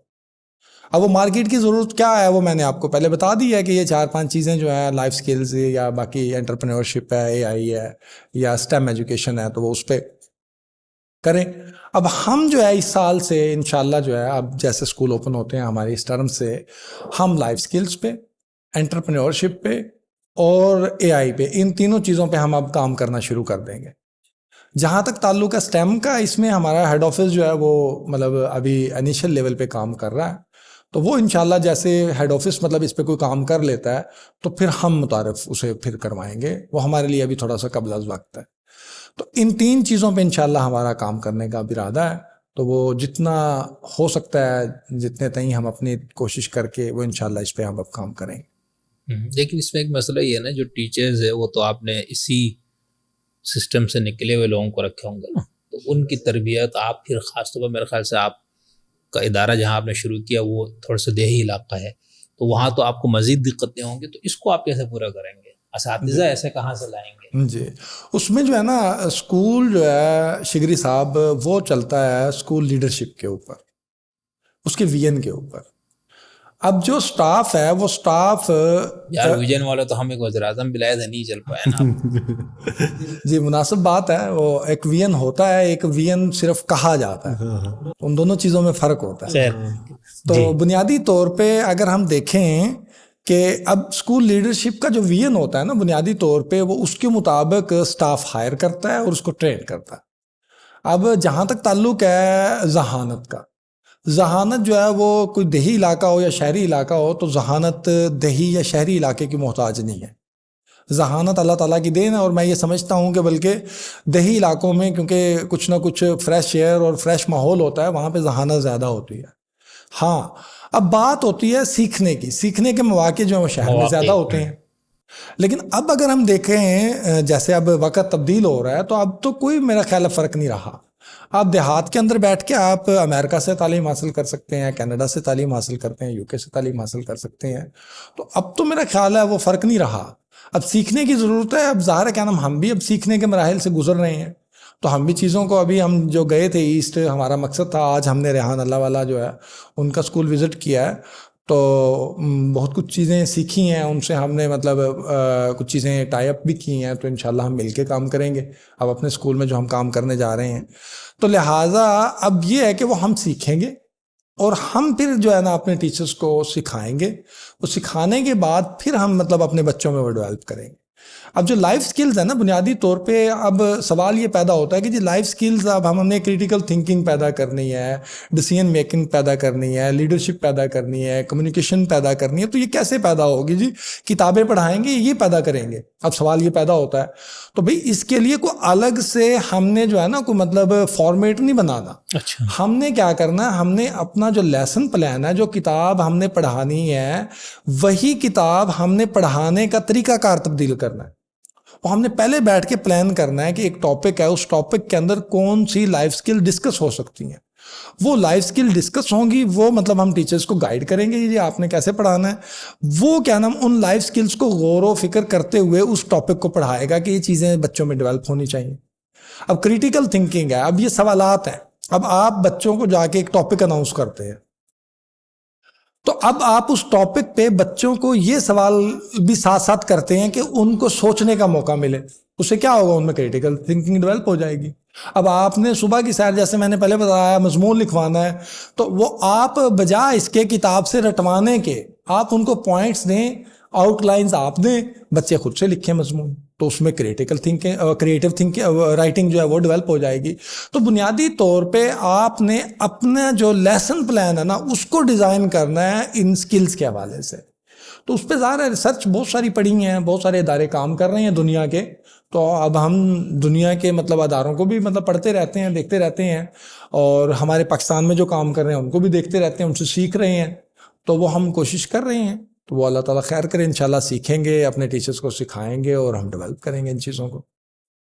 اب وہ مارکیٹ کی ضرورت کیا ہے وہ میں نے آپ کو پہلے بتا دی ہے کہ یہ 4-5 چیزیں جو ہیں لائف سکلز یا باقی انٹرپرینورشپ ہے, اے آئی ہے یا اسٹیم ایجوکیشن ہے, تو وہ اس پہ کریں. اب ہم جو ہے اس سال سے انشاءاللہ جو ہے اب جیسے اسکول اوپن ہوتے ہیں ہماری اس ٹرم سے, ہم لائف سکلز پہ, انٹرپرینورشپ پہ اور اے آئی پہ, ان تینوں چیزوں پہ ہم اب کام کرنا شروع کر دیں گے. جہاں تک تعلق ہے اسٹیم کا, اس میں ہمارا ہیڈ آفس جو ہے وہ مطلب ابھی انیشل لیول پہ کام کر رہا ہے, تو وہ انشاءاللہ جیسے ہیڈ آفس مطلب اس پہ کوئی کام کر لیتا ہے تو پھر ہم متعارف اسے پھر کروائیں گے, وہ ہمارے لیے ابھی تھوڑا سا قبل از وقت ہے. تو ان 3 چیزوں پہ انشاءاللہ ہمارا کام کرنے کا بھی ارادہ ہے, تو وہ جتنا ہو سکتا ہے جتنے تئیں ہم اپنی کوشش کر کے وہ انشاءاللہ اس پہ ہم اب کام کریں گے. لیکن اس میں ایک مسئلہ یہ ہے نا, جو ٹیچرز ہے وہ تو آپ نے اسی سسٹم سے نکلے ہوئے لوگوں کو رکھے ہوں گے نا, تو ان کی تربیت آپ پھر خاص طور پر میرے خیال سے آپ کا ادارہ جہاں آپ نے شروع کیا وہ تھوڑا سا دیہی علاقہ ہے, تو وہاں تو آپ کو مزید دقتیں ہوں گی, تو اس کو آپ کیسے پورا کریں گے؟ اساتذہ ایسے کہاں سے لائیں گے؟ جی, اس میں جو ہے نا اسکول جو ہے شگری صاحب وہ چلتا ہے اسکول لیڈرشپ کے اوپر, اس کے وی این کے اوپر. اب جو سٹاف ہے وہ سٹاف یار ویژن والے تو ہم ایک وزیر اعظم بلائے تھے, نہیں چل پائے نا. جی مناسب بات ہے, وہ ایک وی این ہوتا ہے, ایک وی این صرف کہا جاتا ہے, ان دونوں چیزوں میں فرق ہوتا ہے. تو بنیادی طور پہ اگر ہم دیکھیں کہ اب اسکول لیڈرشپ کا جو وی این ہوتا ہے نا, بنیادی طور پہ وہ اس کے مطابق سٹاف ہائر کرتا ہے اور اس کو ٹرین کرتا ہے. اب جہاں تک تعلق ہے ذہانت کا, ذہانت جو ہے وہ کوئی دیہی علاقہ ہو یا شہری علاقہ ہو, تو ذہانت دیہی یا شہری علاقے کی محتاج نہیں ہے. ذہانت اللہ تعالیٰ کی دین ہے, اور میں یہ سمجھتا ہوں کہ بلکہ دیہی علاقوں میں کیونکہ کچھ نہ کچھ فریش ایئر اور فریش ماحول ہوتا ہے, وہاں پہ ذہانت زیادہ ہوتی ہے. ہاں اب بات ہوتی ہے سیکھنے کی, سیکھنے کے مواقع جو ہیں وہ شہر میں زیادہ ہوتے ہیں. لیکن اب اگر ہم دیکھیں جیسے اب وقت تبدیل ہو رہا ہے, تو اب تو کوئی میرا خیال ہے فرق نہیں رہا. آپ دیہات کے اندر بیٹھ کے آپ امریکہ سے تعلیم حاصل کر سکتے ہیں, کینیڈا سے تعلیم حاصل کرتے ہیں, UK سے تعلیم حاصل کر سکتے ہیں. تو اب تو میرا خیال ہے وہ فرق نہیں رہا. اب سیکھنے کی ضرورت ہے, اب ظاہر ہے کیا نام ہم بھی اب سیکھنے کے مراحل سے گزر رہے ہیں, تو ہم بھی چیزوں کو ابھی ہم جو گئے تھے ایسٹ, ہمارا مقصد تھا, آج ہم نے ریحان اللہ والا جو ہے ان کا اسکول وزٹ کیا ہے, تو بہت کچھ چیزیں سیکھی ہیں ان سے ہم نے, مطلب کچھ چیزیں ٹائی اپ بھی کی ہیں, تو انشاءاللہ ہم مل کے کام کریں گے اب اپنے اسکول میں جو ہم کام کرنے جا رہے ہیں. تو لہٰذا اب یہ ہے کہ وہ ہم سیکھیں گے اور ہم پھر جو ہے نا اپنے ٹیچرز کو سکھائیں گے, وہ سکھانے کے بعد پھر ہم مطلب اپنے بچوں میں وہ ڈیولپ کریں گے. اب جو لائف سکلز ہے نا, بنیادی طور پہ اب سوال یہ پیدا ہوتا ہے کہ جی لائف سکلز اب ہم نے کریٹیکل تھنکنگ پیدا کرنی ہے, ڈیسیژن میکنگ پیدا کرنی ہے, لیڈرشپ پیدا کرنی ہے, کمیونیکیشن پیدا کرنی ہے, تو یہ کیسے پیدا ہوگی جی؟ کتابیں پڑھائیں گے, یہ پیدا کریں گے؟ اب سوال یہ پیدا ہوتا ہے. تو بھئی اس کے لیے کوئی الگ سے ہم نے جو ہے نا کوئی مطلب فارمیٹ نہیں بنانا. ہم نے کیا کرنا ہے, ہم نے اپنا جو لیسن پلان ہے, جو کتاب ہم نے پڑھانی ہے, وہی کتاب ہم نے پڑھانے کا طریقہ کار تبدیل کرنا ہے. اور ہم نے پہلے بیٹھ کے پلان کرنا ہے کہ ایک ٹاپک ہے, اس ٹاپک کے اندر کون سی لائف سکل ڈسکس ہو سکتی ہیں. وہ لائف سکل ڈسکس ہوں گی, وہ مطلب ہم ٹیچرز کو گائیڈ کریں گے یہ آپ نے کیسے پڑھانا ہے. وہ کیا نام ان لائف سکلز کو غور و فکر کرتے ہوئے اس ٹاپک کو پڑھائے گا کہ یہ چیزیں بچوں میں ڈیولپ ہونی چاہیے. اب کریٹیکل تھنکنگ ہے, اب یہ سوالات ہیں. اب آپ بچوں کو جا کے ایک ٹاپک اناؤنس کرتے ہیں, تو اب آپ اس ٹاپک پہ بچوں کو یہ سوال بھی ساتھ ساتھ کرتے ہیں کہ ان کو سوچنے کا موقع ملے. اس سے کیا ہوگا, ان میں کریٹیکل تھنکنگ ڈیولپ ہو جائے گی. اب آپ نے صبح کی سیر جیسے میں نے پہلے بتایا مضمون لکھوانا ہے, تو وہ آپ بجائے اس کے کتاب سے رٹوانے کے آپ ان کو پوائنٹس دیں, آؤٹ لائنز آپ دیں, بچے خود سے لکھیں مضمون, تو اس میں critical thinking, creative thinking, writing جو ہے وہ ڈیولپ ہو جائے گی. تو بنیادی طور پہ آپ نے اپنا جو لیسن پلان ہے نا اس کو ڈیزائن کرنا ہے ان سکلز کے حوالے سے. تو اس پہ ظاہر ہے ریسرچ بہت ساری پڑھی ہیں, بہت سارے ادارے کام کر رہے ہیں دنیا کے, تو اب ہم دنیا کے مطلب اداروں کو بھی مطلب پڑھتے رہتے ہیں, دیکھتے رہتے ہیں, اور ہمارے پاکستان میں جو کام کر رہے ہیں ان کو بھی دیکھتے رہتے ہیں, ان سے سیکھ رہے ہیں. تو وہ ہم کوشش کر رہے ہیں, تو وہ اللہ تعالیٰ خیر کرے, انشاءاللہ سیکھیں گے, اپنے ٹیچرز کو سکھائیں گے اور ہم ڈیولپ کریں گے ان چیزوں کو.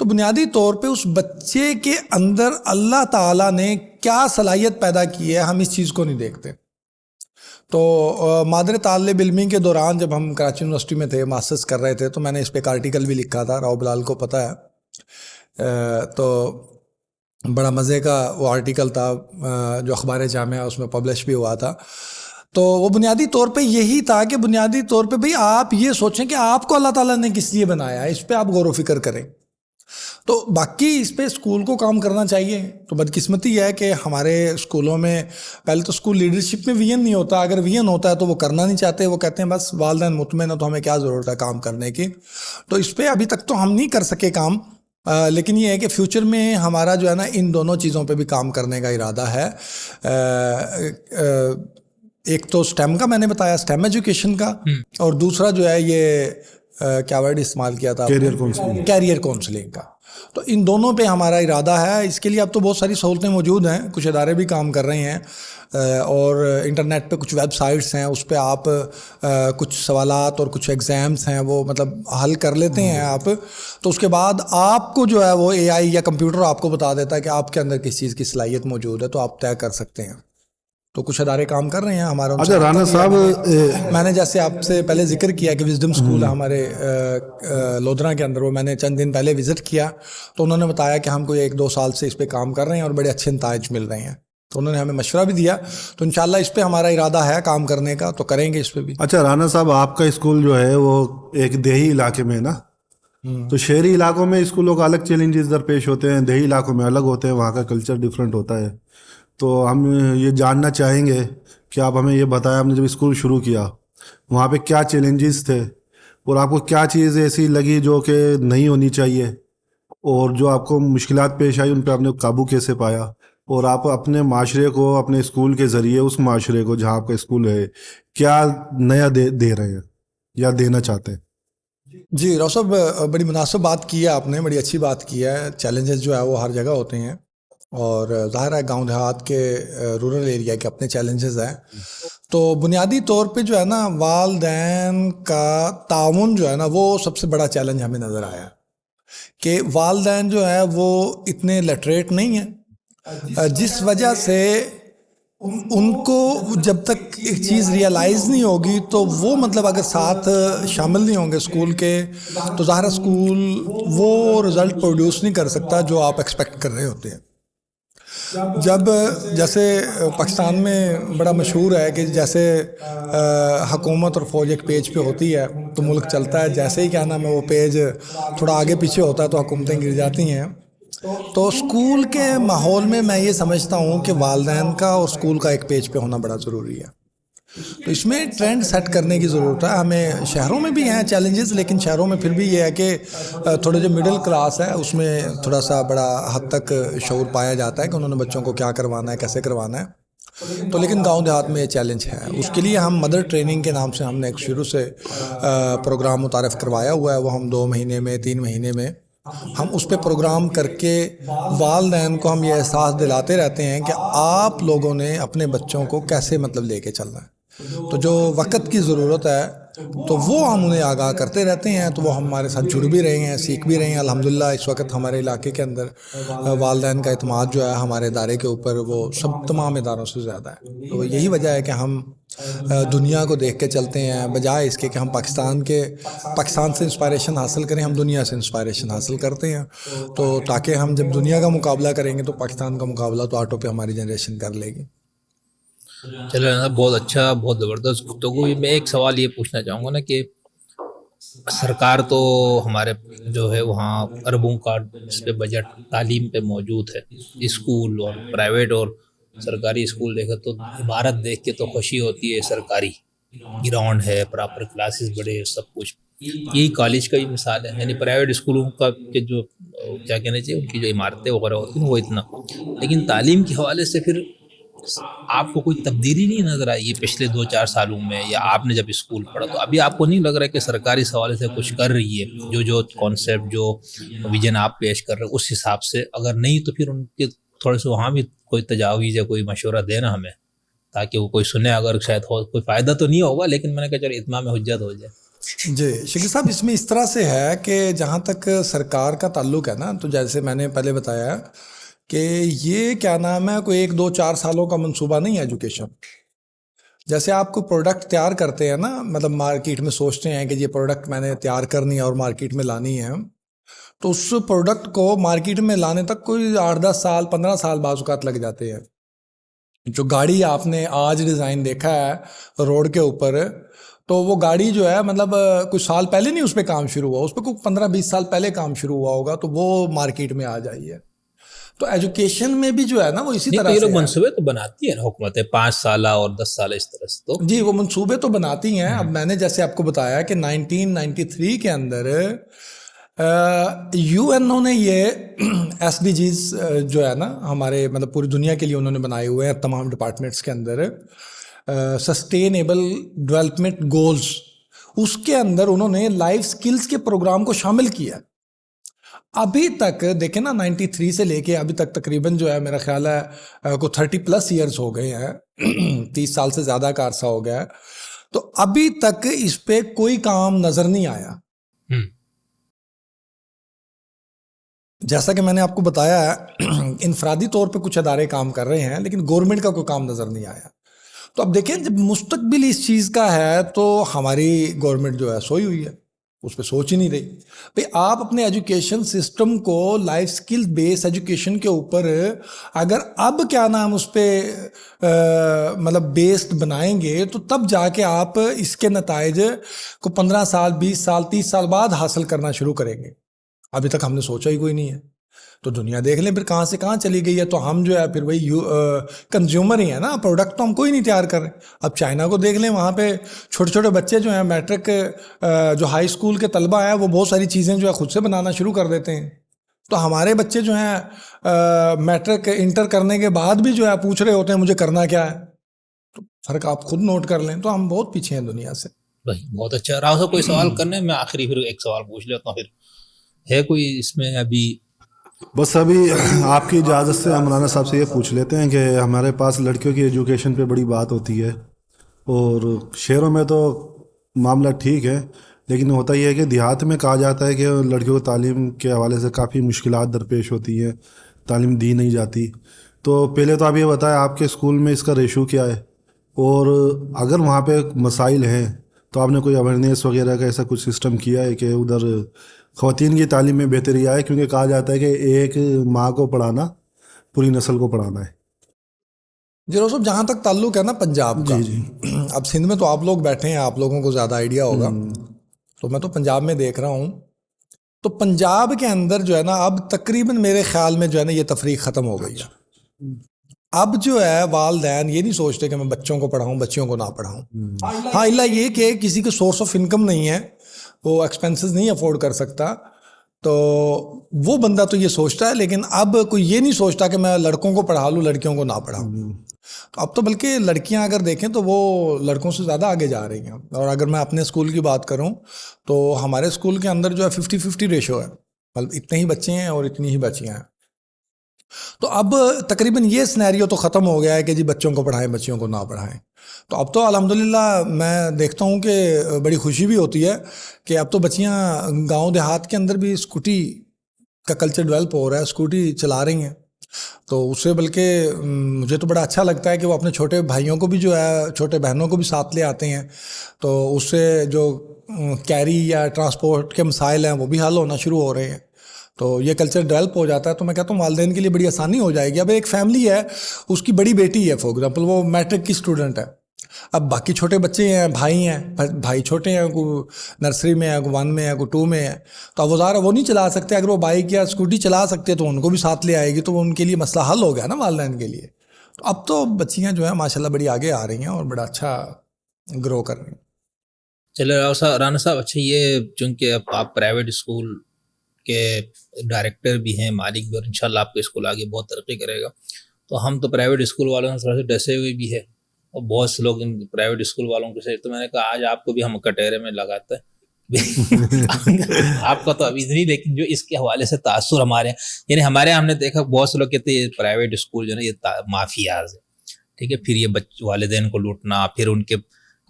تو بنیادی طور پہ اس بچے کے اندر اللہ تعالیٰ نے کیا صلاحیت پیدا کی ہے ہم اس چیز کو نہیں دیکھتے. تو مادر طالب علمی کے دوران جب ہم کراچی یونیورسٹی میں تھے ماسٹرز کر رہے تھے تو میں نے اس پہ ایک آرٹیکل بھی لکھا تھا, راؤ بلال کو پتہ ہے. تو بڑا مزے کا وہ آرٹیکل تھا جو اخبار جامعہ اس میں پبلش بھی ہوا تھا. تو وہ بنیادی طور پہ یہی تھا کہ بنیادی طور پہ بھئی آپ یہ سوچیں کہ آپ کو اللہ تعالیٰ نے کس لیے بنایا ہے, اس پہ آپ غور و فکر کریں. تو باقی اس پہ اسکول کو کام کرنا چاہیے. تو بدقسمتی ہے کہ ہمارے اسکولوں میں پہلے تو اسکول لیڈرشپ میں وین نہیں ہوتا, اگر وین ہوتا ہے تو وہ کرنا نہیں چاہتے, وہ کہتے ہیں بس والدین مطمئن ہے تو ہمیں کیا ضرورت ہے کام کرنے کی. تو اس پہ ابھی تک تو ہم نہیں کر سکے کام, لیکن یہ ہے کہ فیوچر میں ہمارا جو ہے نا ان دونوں چیزوں پہ بھی کام کرنے کا ارادہ ہے. ایک تو سٹیم کا میں نے بتایا, سٹیم ایجوکیشن کا, اور دوسرا جو ہے یہ کیا ورڈ استعمال کیا تھا, کیریئر کونسلنگ کا. تو ان دونوں پہ ہمارا ارادہ ہے. اس کے لیے اب تو بہت ساری سہولتیں موجود ہیں, کچھ ادارے بھی کام کر رہے ہیں, اور انٹرنیٹ پہ کچھ ویب سائٹس ہیں, اس پہ آپ کچھ سوالات اور کچھ ایگزامس ہیں وہ مطلب حل کر لیتے ہیں آپ. تو اس کے بعد آپ کو جو ہے وہ اے آئی یا کمپیوٹر آپ کو بتا دیتا ہے کہ آپ کے اندر کس چیز کی صلاحیت موجود ہے, تو آپ طے کر سکتے ہیں. تو کچھ ادارے کام کر رہے ہیں ہمارا. اچھا رانا صاحب, میں نے جیسے آپ سے پہلے ذکر کیا کہ وزڈم اسکول ہے ہمارے لودھرا کے اندر, وہ میں نے چند دن پہلے وزٹ کیا, تو انہوں نے بتایا کہ ہم کوئی 1-2 سال سے اس پہ کام کر رہے ہیں اور بڑے اچھے نتائج مل رہے ہیں. تو انہوں نے ہمیں مشورہ بھی دیا, تو انشاءاللہ اس پہ ہمارا ارادہ ہے کام کرنے کا, تو کریں گے اس پہ بھی. اچھا رانا صاحب, آپ کا اسکول جو ہے وہ ایک دیہی علاقے میں ہے نا, تو شہری علاقوں میں اسکولوں کا الگ چیلنجز درپیش ہوتے ہیں, دیہی علاقوں میں الگ ہوتے ہیں, وہاں کا کلچر ڈفرینٹ ہوتا ہے. تو ہم یہ جاننا چاہیں گے کہ آپ ہمیں یہ بتائیں, آپ نے جب اسکول شروع کیا وہاں پہ کیا چیلنجز تھے, اور آپ کو کیا چیز ایسی لگی جو کہ نہیں ہونی چاہیے, اور جو آپ کو مشکلات پیش آئی ان پہ آپ نے قابو کیسے پایا, اور آپ اپنے معاشرے کو اپنے اسکول کے ذریعے اس معاشرے کو جہاں آپ کا اسکول ہے کیا نیا دے رہے ہیں یا دینا چاہتے ہیں. جی راؤ صاحب, بڑی مناسب بات کی ہے آپ نے, بڑی اچھی بات کی ہے. چیلنجز جو ہے وہ ہر جگہ ہوتے ہیں, اور ظاہر ہے گاؤں دیہات کے رورل ایریا کے اپنے چیلنجز ہیں. تو بنیادی طور پہ جو ہے نا والدین کا تعاون جو ہے نا وہ سب سے بڑا چیلنج ہمیں نظر آیا, کہ والدین جو ہے وہ اتنے لٹریٹ نہیں ہیں, جس وجہ سے ان کو جب تک ایک چیز ریئلائز نہیں ہوگی تو وہ مطلب اگر ساتھ شامل نہیں ہوں گے اسکول کے, تو ظاہر اسکول وہ رزلٹ پروڈیوس نہیں کر سکتا جو آپ ایکسپیکٹ کر رہے ہوتے ہیں. جب جیسے پاکستان میں بڑا مشہور ہے کہ جیسے حکومت اور فوج ایک پیج پہ ہوتی ہے تو ملک چلتا ہے, جیسے ہی کیا نام ہے وہ پیج تھوڑا آگے پیچھے ہوتا ہے تو حکومتیں گر جاتی ہیں. تو اسکول کے ماحول میں میں یہ سمجھتا ہوں کہ والدین کا اور اسکول کا ایک پیج پہ ہونا بڑا ضروری ہے. تو اس میں ٹرینڈ سیٹ کرنے کی ضرورت ہے. ہمیں شہروں میں بھی ہیں چیلنجز, لیکن شہروں میں پھر بھی یہ ہے کہ تھوڑے جو مڈل کلاس ہے اس میں تھوڑا سا بڑا حد تک شعور پایا جاتا ہے کہ انہوں نے بچوں کو کیا کروانا ہے, کیسے کروانا ہے. تو لیکن گاؤں دیہات میں یہ چیلنج ہے. اس کے لیے ہم مدر ٹریننگ کے نام سے ہم نے ایک شروع سے پروگرام متعارف کروایا ہوا ہے. وہ ہم 2 مہینے میں 3 مہینے میں ہم اس پہ پروگرام کر کے والدین کو ہم یہ احساس دلاتے رہتے ہیں کہ آپ لوگوں نے اپنے بچوں کو کیسے مطلب لے کے چلنا ہے. تو جو وقت کی ضرورت ہے تو وہ ہم انہیں آگاہ کرتے رہتے ہیں, تو وہ ہمارے ساتھ جڑ بھی رہے ہیں, سیکھ بھی رہے ہیں. الحمدللہ اس وقت ہمارے علاقے کے اندر والدین کا اعتماد جو ہے ہمارے ادارے کے اوپر وہ سب تمام اداروں سے زیادہ ہے. تو یہی وجہ ہے کہ ہم دنیا کو دیکھ کے چلتے ہیں, بجائے اس کے کہ ہم پاکستان سے انسپائریشن حاصل کریں, ہم دنیا سے انسپائریشن حاصل کرتے ہیں. تو تاکہ ہم جب دنیا کا مقابلہ کریں گے تو پاکستان کا مقابلہ تو آٹو پہ ہماری جنریشن کر لے گی. چلو بہت اچھا, بہت زبردست گفتگو. میں ایک سوال یہ پوچھنا چاہوں گا نا کہ سرکار تو ہمارے جو ہے وہاں اربوں کا اس پہ بجٹ تعلیم پہ موجود ہے, اسکول اور پرائیویٹ اور سرکاری اسکول دیکھے تو عبارت دیکھ کے تو خوشی ہوتی ہے. سرکاری گراؤنڈ ہے, پراپر کلاسز بڑے, سب کچھ. یہی کالج کا بھی مثال ہے, یعنی پرائیویٹ اسکولوں کا کہ جو کیا کہنا چاہیے ان کی جو عمارتیں وغیرہ ہوتی ہیں وہ اتنا, لیکن تعلیم کے حوالے سے پھر آپ کو کوئی تبدیلی نہیں نظر آئی ہے پچھلے 2-4 سالوں میں, یا آپ نے جب اسکول پڑھا تو ابھی آپ کو نہیں لگ رہا ہے کہ سرکاری اس حوالے سے کچھ کر رہی ہے, جو کانسیپٹ جو ویژن آپ پیش کر رہے ہیں اس حساب سے؟ اگر نہیں تو پھر ان کے تھوڑے سے وہاں بھی کوئی تجاویز یا کوئی مشورہ دینا ہمیں, تاکہ وہ کوئی سنے. اگر شاید کوئی فائدہ تو نہیں ہوگا, لیکن میں نے کہا چلو اتمام حجت ہو جائے. جی شکیل صاحب، اس میں اس طرح سے ہے کہ جہاں تک سرکار کا تعلق ہے نا، تو جیسے میں نے پہلے بتایا کہ یہ کیا نام ہے، کوئی 1 2 4 سالوں کا منصوبہ نہیں ہے ایجوکیشن. جیسے آپ کو پروڈکٹ تیار کرتے ہیں نا، مطلب مارکیٹ میں سوچتے ہیں کہ یہ پروڈکٹ میں نے تیار کرنی ہے اور مارکیٹ میں لانی ہے، تو اس پروڈکٹ کو مارکیٹ میں لانے تک کوئی 8 10 سال 15 سال بعض اوقات لگ جاتے ہیں. جو گاڑی آپ نے آج ڈیزائن دیکھا ہے روڈ کے اوپر، تو وہ گاڑی جو ہے مطلب کچھ سال پہلے نہیں اس پہ کام شروع ہوا، اس پہ کوئی 15 20 سال پہلے کام شروع ہوا ہوگا، تو وہ مارکیٹ میں آ جائی ہے. تو ایجوکیشن میں بھی جو ہے نا وہ اسی نہیں تو طرح یہ سے لوگ ہے. منصوبے تو بناتی ہے نا حکومتیں، 5 سالہ اور 10 سالہ اس طرح سے. تو جی وہ منصوبے تو بناتی ہیں. اب میں نے جیسے آپ کو بتایا کہ 1993 کے اندر یو این او نے یہ ایس ڈی جیز جو ہے نا ہمارے مطلب پوری دنیا کے لیے انہوں نے بنائے ہوئے ہیں تمام ڈپارٹمنٹس کے اندر، سسٹینیبل ڈیولپمنٹ گولز، اس کے اندر انہوں نے لائف سکلز کے پروگرام کو شامل کیا. ابھی تک دیکھیں نا 93 سے لے کے ابھی تک تقریباً جو ہے میرا خیال ہے کو 30+ ایئرز ہو گئے ہیں 30 سال سے زیادہ کا عرصہ ہو گیا ہے. تو ابھی تک اس پہ کوئی کام نظر نہیں آیا. جیسا کہ میں نے آپ کو بتایا ہے انفرادی طور پہ کچھ ادارے کام کر رہے ہیں لیکن گورنمنٹ کا کوئی کام نظر نہیں آیا. تو اب دیکھیں جب مستقبل اس چیز کا ہے تو ہماری گورنمنٹ جو ہے سوئی ہوئی ہے، اس پہ سوچ ہی نہیں رہی. بھئی آپ اپنے ایجوکیشن سسٹم کو لائف سکل بیس ایجوکیشن کے اوپر اگر اب کیا نام اس پہ مطلب بیسڈ بنائیں گے تو تب جا کے آپ اس کے نتائج کو 15 سال 20 سال 30 سال بعد حاصل کرنا شروع کریں گے. ابھی تک ہم نے سوچا ہی کوئی نہیں ہے. تو دنیا دیکھ لیں پھر کہاں سے کہاں چلی گئی ہے. تو ہم جو ہے پھر وہی کنزیومر ہی ہیں نا، پروڈکٹ تو ہم کوئی نہیں تیار کر رہے. اب چائنا کو دیکھ لیں، وہاں پہ چھوٹے چھوٹے بچے جو ہیں میٹرک جو ہائی اسکول کے طلبہ ہیں وہ بہت ساری چیزیں جو ہے خود سے بنانا شروع کر دیتے ہیں. تو ہمارے بچے جو ہیں میٹرک انٹر کرنے کے بعد بھی جو ہے پوچھ رہے ہوتے ہیں مجھے کرنا کیا ہے. تو فرق آپ خود نوٹ کر لیں. تو ہم بہت پیچھے ہیں دنیا سے. بہت اچھا. راؤ صاحب کوئی سوال کرنے میں آخری پھر ایک سوال پوچھ لیتا ہوں، پھر ہے کوئی اس میں ابھی؟ بس ابھی آپ کی اجازت سے ہم رانا صاحب سے یہ پوچھ لیتے ہیں کہ ہمارے پاس لڑکیوں کی ایجوکیشن پہ بڑی بات ہوتی ہے، اور شہروں میں تو معاملہ ٹھیک ہے، لیکن ہوتا یہ ہے کہ دیہات میں کہا جاتا ہے کہ لڑکیوں کو تعلیم کے حوالے سے کافی مشکلات درپیش ہوتی ہیں، تعلیم دی نہیں جاتی. تو پہلے تو آپ یہ بتائیں آپ کے اسکول میں اس کا ریشو کیا ہے، اور اگر وہاں پہ مسائل ہیں تو آپ نے کوئی اویئرنیس وغیرہ کا ایسا کچھ سسٹم کیا ہے کہ ادھر خواتین کی تعلیم میں بہتری آئے؟ کیونکہ کہا جاتا ہے کہ ایک ماں کو پڑھانا پوری نسل کو پڑھانا ہے. جی صاحب جہاں تک تعلق ہے نا پنجاب کا، جی اب سندھ میں تو آپ لوگ بیٹھے ہیں، آپ لوگوں کو زیادہ آئیڈیا ہوگا. تو میں تو پنجاب میں دیکھ رہا ہوں، تو پنجاب کے اندر جو ہے نا اب تقریباً میرے خیال میں جو ہے نا یہ تفریق ختم ہو گئی ہے. اب جو ہے والدین یہ نہیں سوچتے کہ میں بچوں کو پڑھاؤں بچیوں کو نہ پڑھاؤں. ہاں اللہ یہ کہ کسی کے سورس آف انکم نہیں ہے، وہ ایکسپینسز نہیں افورڈ کر سکتا، تو وہ بندہ تو یہ سوچتا ہے. لیکن اب کوئی یہ نہیں سوچتا کہ میں لڑکوں کو پڑھا لوں لڑکیوں کو نہ پڑھاؤں. تو اب تو بلکہ لڑکیاں اگر دیکھیں تو وہ لڑکوں سے زیادہ آگے جا رہی ہیں. اور اگر میں اپنے اسکول کی بات کروں تو ہمارے اسکول کے اندر جو ہے 50-50 ریشو ہے، مطلب اتنے ہی بچے ہیں اور اتنی ہی بچیاں ہیں. تو اب تقریباً یہ سینیریو تو ختم ہو گیا ہے کہ جی بچوں کو پڑھائیں بچیوں کو نہ پڑھائیں. تو اب تو الحمدللہ میں دیکھتا ہوں کہ بڑی خوشی بھی ہوتی ہے کہ اب تو بچیاں گاؤں دیہات کے اندر بھی اسکوٹی کا کلچر ڈیولپ ہو رہا ہے، اسکوٹی چلا رہی ہیں. تو اس سے بلکہ مجھے تو بڑا اچھا لگتا ہے کہ وہ اپنے چھوٹے بھائیوں کو بھی جو ہے چھوٹے بہنوں کو بھی ساتھ لے آتے ہیں. تو اس سے جو کیری یا ٹرانسپورٹ کے مسائل ہیں وہ بھی حل ہونا شروع ہو رہے ہیں. تو یہ کلچر ڈیولپ ہو جاتا ہے تو میں کہتا ہوں والدین کے لیے بڑی آسانی ہو جائے گی. اب ایک فیملی ہے، اس کی بڑی بیٹی ہے فار ایگزامپل، وہ میٹرک کی اسٹوڈنٹ ہے. اب باقی چھوٹے بچے ہیں، بھائی ہیں، بھائی چھوٹے ہیں، کوئی نرسری میں ہے، کوئی 1 میں ہے، کوئی 2 میں ہے. تو اب وہ ظاہر وہ نہیں چلا سکتے. اگر وہ بائک یا اسکوٹی چلا سکتے تو ان کو بھی ساتھ لے آئے گی، تو وہ ان کے لیے مسئلہ حل ہو گیا نا والدین کے لیے. تو اب تو بچیاں جو ہیں ماشاءاللہ بڑی آگے آ رہی ہیں اور بڑا اچھا گرو کر رہی ہیں. چلے رانا صاحب، اچھا یہ چونکہ اب آپ پرائیویٹ اسکول کے ڈائریکٹر بھی ہیں، مالک بھی، اور انشاءاللہ آپ کا اسکول آگے بہت ترقی کرے گا. تو ہم تو پرائیویٹ اسکول والوں سے تھوڑا سے ڈسے ہوئے بھی ہے، اور بہت سے لوگ ان پرائیویٹ اسکول والوں کے سے، تو میں نے کہا آج آپ کو بھی ہم کٹہرے میں لگاتے ہیں. آپ کا تو ابھی نہیں، لیکن جو اس کے حوالے سے تاثر ہمارے یعنی ہمارے ہم نے دیکھا بہت سے لوگ کہتے ہیں یہ پرائیویٹ اسکول جو ہے نا یہ مافیاز ہے. ٹھیک ہے، پھر یہ والدین کو لوٹنا، پھر ان کے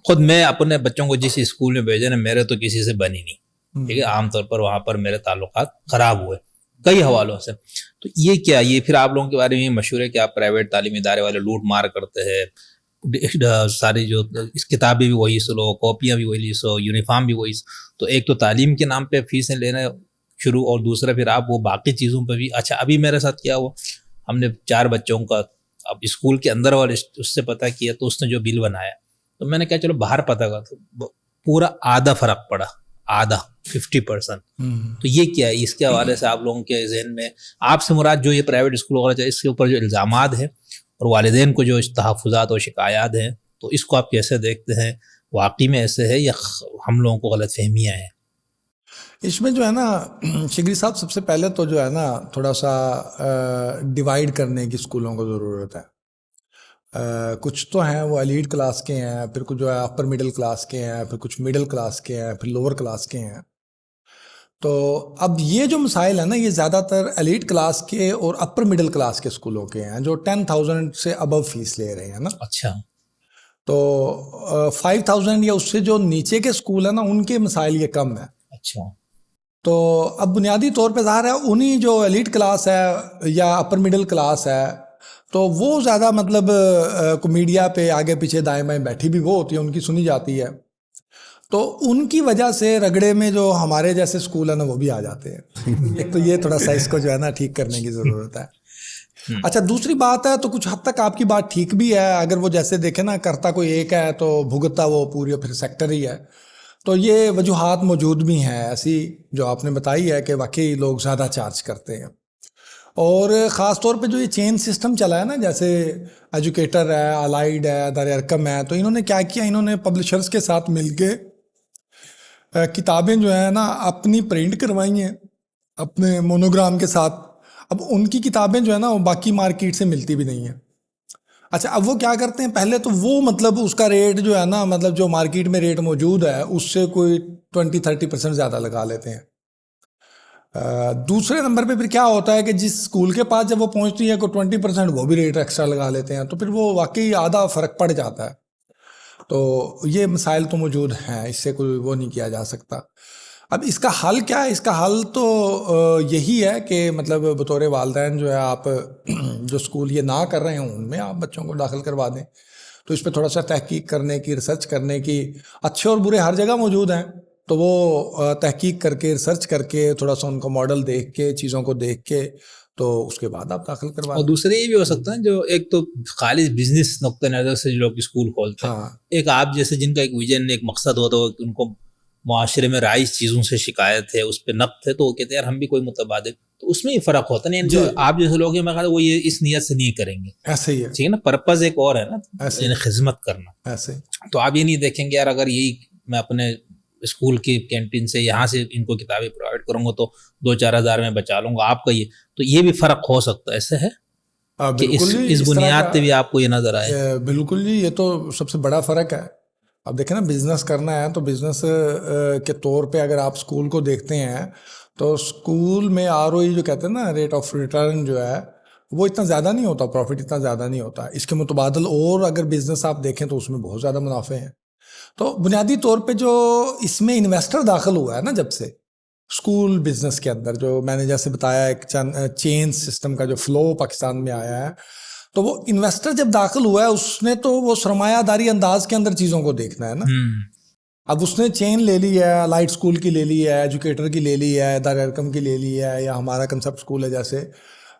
خود میں اپنے بچوں کو جس اسکول میں بھیجا نا میرے تو کسی سے بنی نہیں، ٹھیک ہے، عام طور پر وہاں پر میرے تعلقات خراب ہوئے کئی حوالوں سے. تو یہ کیا، یہ پھر آپ لوگوں کے بارے میں یہ مشہور ہے کہ آپ پرائیویٹ تعلیمی ادارے والے لوٹ مار کرتے ہیں، ساری جو اس کتابیں بھی وہی سلو، کاپیاں بھی وہی سو، یونیفارم بھی وہی. تو ایک تو تعلیم کے نام پہ فیسیں لینا شروع، اور دوسرا پھر آپ وہ باقی چیزوں پہ بھی. اچھا ابھی میرے ساتھ کیا ہوا، ہم نے 4 بچوں کا اب اسکول کے اندر والے اس سے پتہ کیا، تو اس نے جو بل بنایا تو میں نے کہا چلو باہر پتہ کر، تو پورا آدھا فرق پڑا، آدھا 50%. تو یہ کیا ہے، اس کے حوالے سے آپ لوگوں کے ذہن میں آپ سے مراد جو یہ پرائیویٹ اسکول وغیرہ اس کے اوپر جو الزامات ہیں اور والدین کو جو تحفظات اور شکایات ہیں، تو اس کو آپ کیسے دیکھتے ہیں؟ واقعی میں ایسے ہے یا ہم لوگوں کو غلط فہمیاں ہیں؟ اس میں جو ہے نا شگری صاحب، سب سے پہلے تو جو ہے نا تھوڑا سا ڈیوائیڈ کرنے کی اسکولوں کو ضرورت ہے. کچھ تو ہیں وہ ایلیٹ کلاس کے ہیں، پھر کچھ جو ہے اپر مڈل کلاس کے ہیں، پھر کچھ مڈل کلاس کے ہیں، پھر لوور کلاس کے ہیں. تو اب یہ جو مسائل ہیں نا، یہ زیادہ تر ایلیٹ کلاس کے اور اپر مڈل کلاس کے اسکولوں کے ہیں جو 10,000 سے ابو فیس لے رہے ہیں نا. اچھا. تو 5,000 یا اس سے جو نیچے کے اسکول ہیں نا، ان کے مسائل یہ کم ہیں. اچھا. تو اب بنیادی طور پہ ظاہر ہے انہی جو ایلیٹ کلاس ہے یا اپر مڈل کلاس ہے، تو وہ زیادہ مطلب میڈیا پہ آگے پیچھے دائیں بائیں بیٹھی بھی وہ ہوتی ہے، ان کی سنی جاتی ہے. تو ان کی وجہ سے رگڑے میں جو ہمارے جیسے اسکول ہیں نا وہ بھی آ جاتے ہیں. ایک تو یہ تھوڑا سا اس کو جو ہے نا ٹھیک کرنے کی ضرورت ہے. اچھا، دوسری بات ہے تو کچھ حد تک آپ کی بات ٹھیک بھی ہے. اگر وہ جیسے دیکھیں نا، کرتا کوئی ایک ہے تو بھگتتا وہ پوری پھر سیکٹر ہی ہے. تو یہ وجوہات موجود بھی ہیں ایسی جو آپ نے بتائی ہے کہ واقعی لوگ زیادہ چارج کرتے ہیں. اور خاص طور پہ جو یہ چین سسٹم چلا ہے نا، جیسے ایجوکیٹر ہے، الائیڈ ہے، دار ارقم ہے، تو انہوں نے کیا کیا، انہوں نے پبلشرز کے ساتھ مل کے کتابیں جو ہیں نا اپنی پرنٹ کروائی ہیں اپنے مونوگرام کے ساتھ. اب ان کی کتابیں جو ہے نا وہ باقی مارکیٹ سے ملتی بھی نہیں ہیں. اچھا، اب وہ کیا کرتے ہیں، پہلے تو وہ مطلب اس کا ریٹ جو ہے نا، مطلب جو مارکیٹ میں ریٹ موجود ہے اس سے کوئی 20-30% زیادہ لگا لیتے ہیں. دوسرے نمبر پہ پھر کیا ہوتا ہے کہ جس اسکول کے پاس جب وہ پہنچتی ہے کوئی 20% وہ بھی ریٹ ایکسٹرا لگا لیتے ہیں، تو پھر وہ واقعی آدھا فرق پڑ جاتا ہے. تو یہ مسائل تو موجود ہیں، اس سے کوئی وہ نہیں کیا جا سکتا. اب اس کا حل کیا ہے؟ اس کا حل تو یہی ہے کہ مطلب بطور والدین جو ہے آپ جو اسکول یہ نہ کر رہے ہیں ان میں آپ بچوں کو داخل کروا دیں. تو اس پہ تھوڑا سا تحقیق کرنے کی، ریسرچ کرنے کی، اچھے اور برے ہر جگہ موجود ہیں، تو وہ تحقیق کر کے، ریسرچ کر کے، تھوڑا سا ان کو ماڈل دیکھ کے، چیزوں کو دیکھ کے، تو اس کے بعد آپ داخل کروا. اور دوسرے یہ بھی ہو سکتا ہے جو ایک تو خالص بزنس نقطہ نظر سے جو لوگ اسکول کھولتے ہیں، ایک آپ جیسے جن کا ایک ویژن، ایک مقصد ہوتا ہے کہ ان کو معاشرے میں رائج چیزوں سے شکایت ہے، اس پہ نقد ہے، تو وہ کہتے ہیں یار ہم بھی کوئی متبادل. تو اس میں یہ فرق ہوتا نہیں، جو آپ جیسے لوگ ہیں میں کہا وہ یہ اس نیت سے نہیں کریں گے. ایسے ہی ہے، ٹھیک ہے نا، پرپز ایک اور ہے نا، یعنی خدمت کرنا. ایسے تو آپ یہ نہیں دیکھیں گے یار اگر یہی میں اپنے اسکول کی کینٹین سے یہاں سے ان کو کتابیں پرووائڈ کروں گا تو 2-4 ہزار میں بچا لوں گا آپ کا. یہ تو یہ بھی فرق ہو سکتا ہے، ایسے ہے کہ اس بنیاد پہ بھی آپ کو یہ نظر آئے. بالکل جی، یہ تو سب سے بڑا فرق ہے. اب دیکھیں نا، بزنس کرنا ہے تو بزنس کے طور پہ اگر آپ اسکول کو دیکھتے ہیں تو اسکول میں ROE جو کہتے ہیں نا، ریٹ آف ریٹرن جو ہے وہ اتنا زیادہ نہیں ہوتا، پروفٹ اتنا زیادہ نہیں ہوتا. اس کے متبادل اور اگر بزنس آپ دیکھیں تو اس میں بہت زیادہ منافع ہیں. تو بنیادی طور پہ جو اس میں انویسٹر داخل ہوا ہے نا جب سے اسکول بزنس کے اندر، جو میں نے جیسے بتایا ایک چین سسٹم کا جو فلو پاکستان میں آیا ہے، تو وہ انویسٹر جب داخل ہوا ہے اس نے تو وہ سرمایہ داری انداز کے اندر چیزوں کو دیکھنا ہے نا. اب اس نے چین لے لی ہے، لائٹ اسکول کی لے لی ہے، ایجوکیٹر کی لے لی ہے، دار ارقم کی لے لی ہے، یا ہمارا کنسپٹ اسکول ہے جیسے،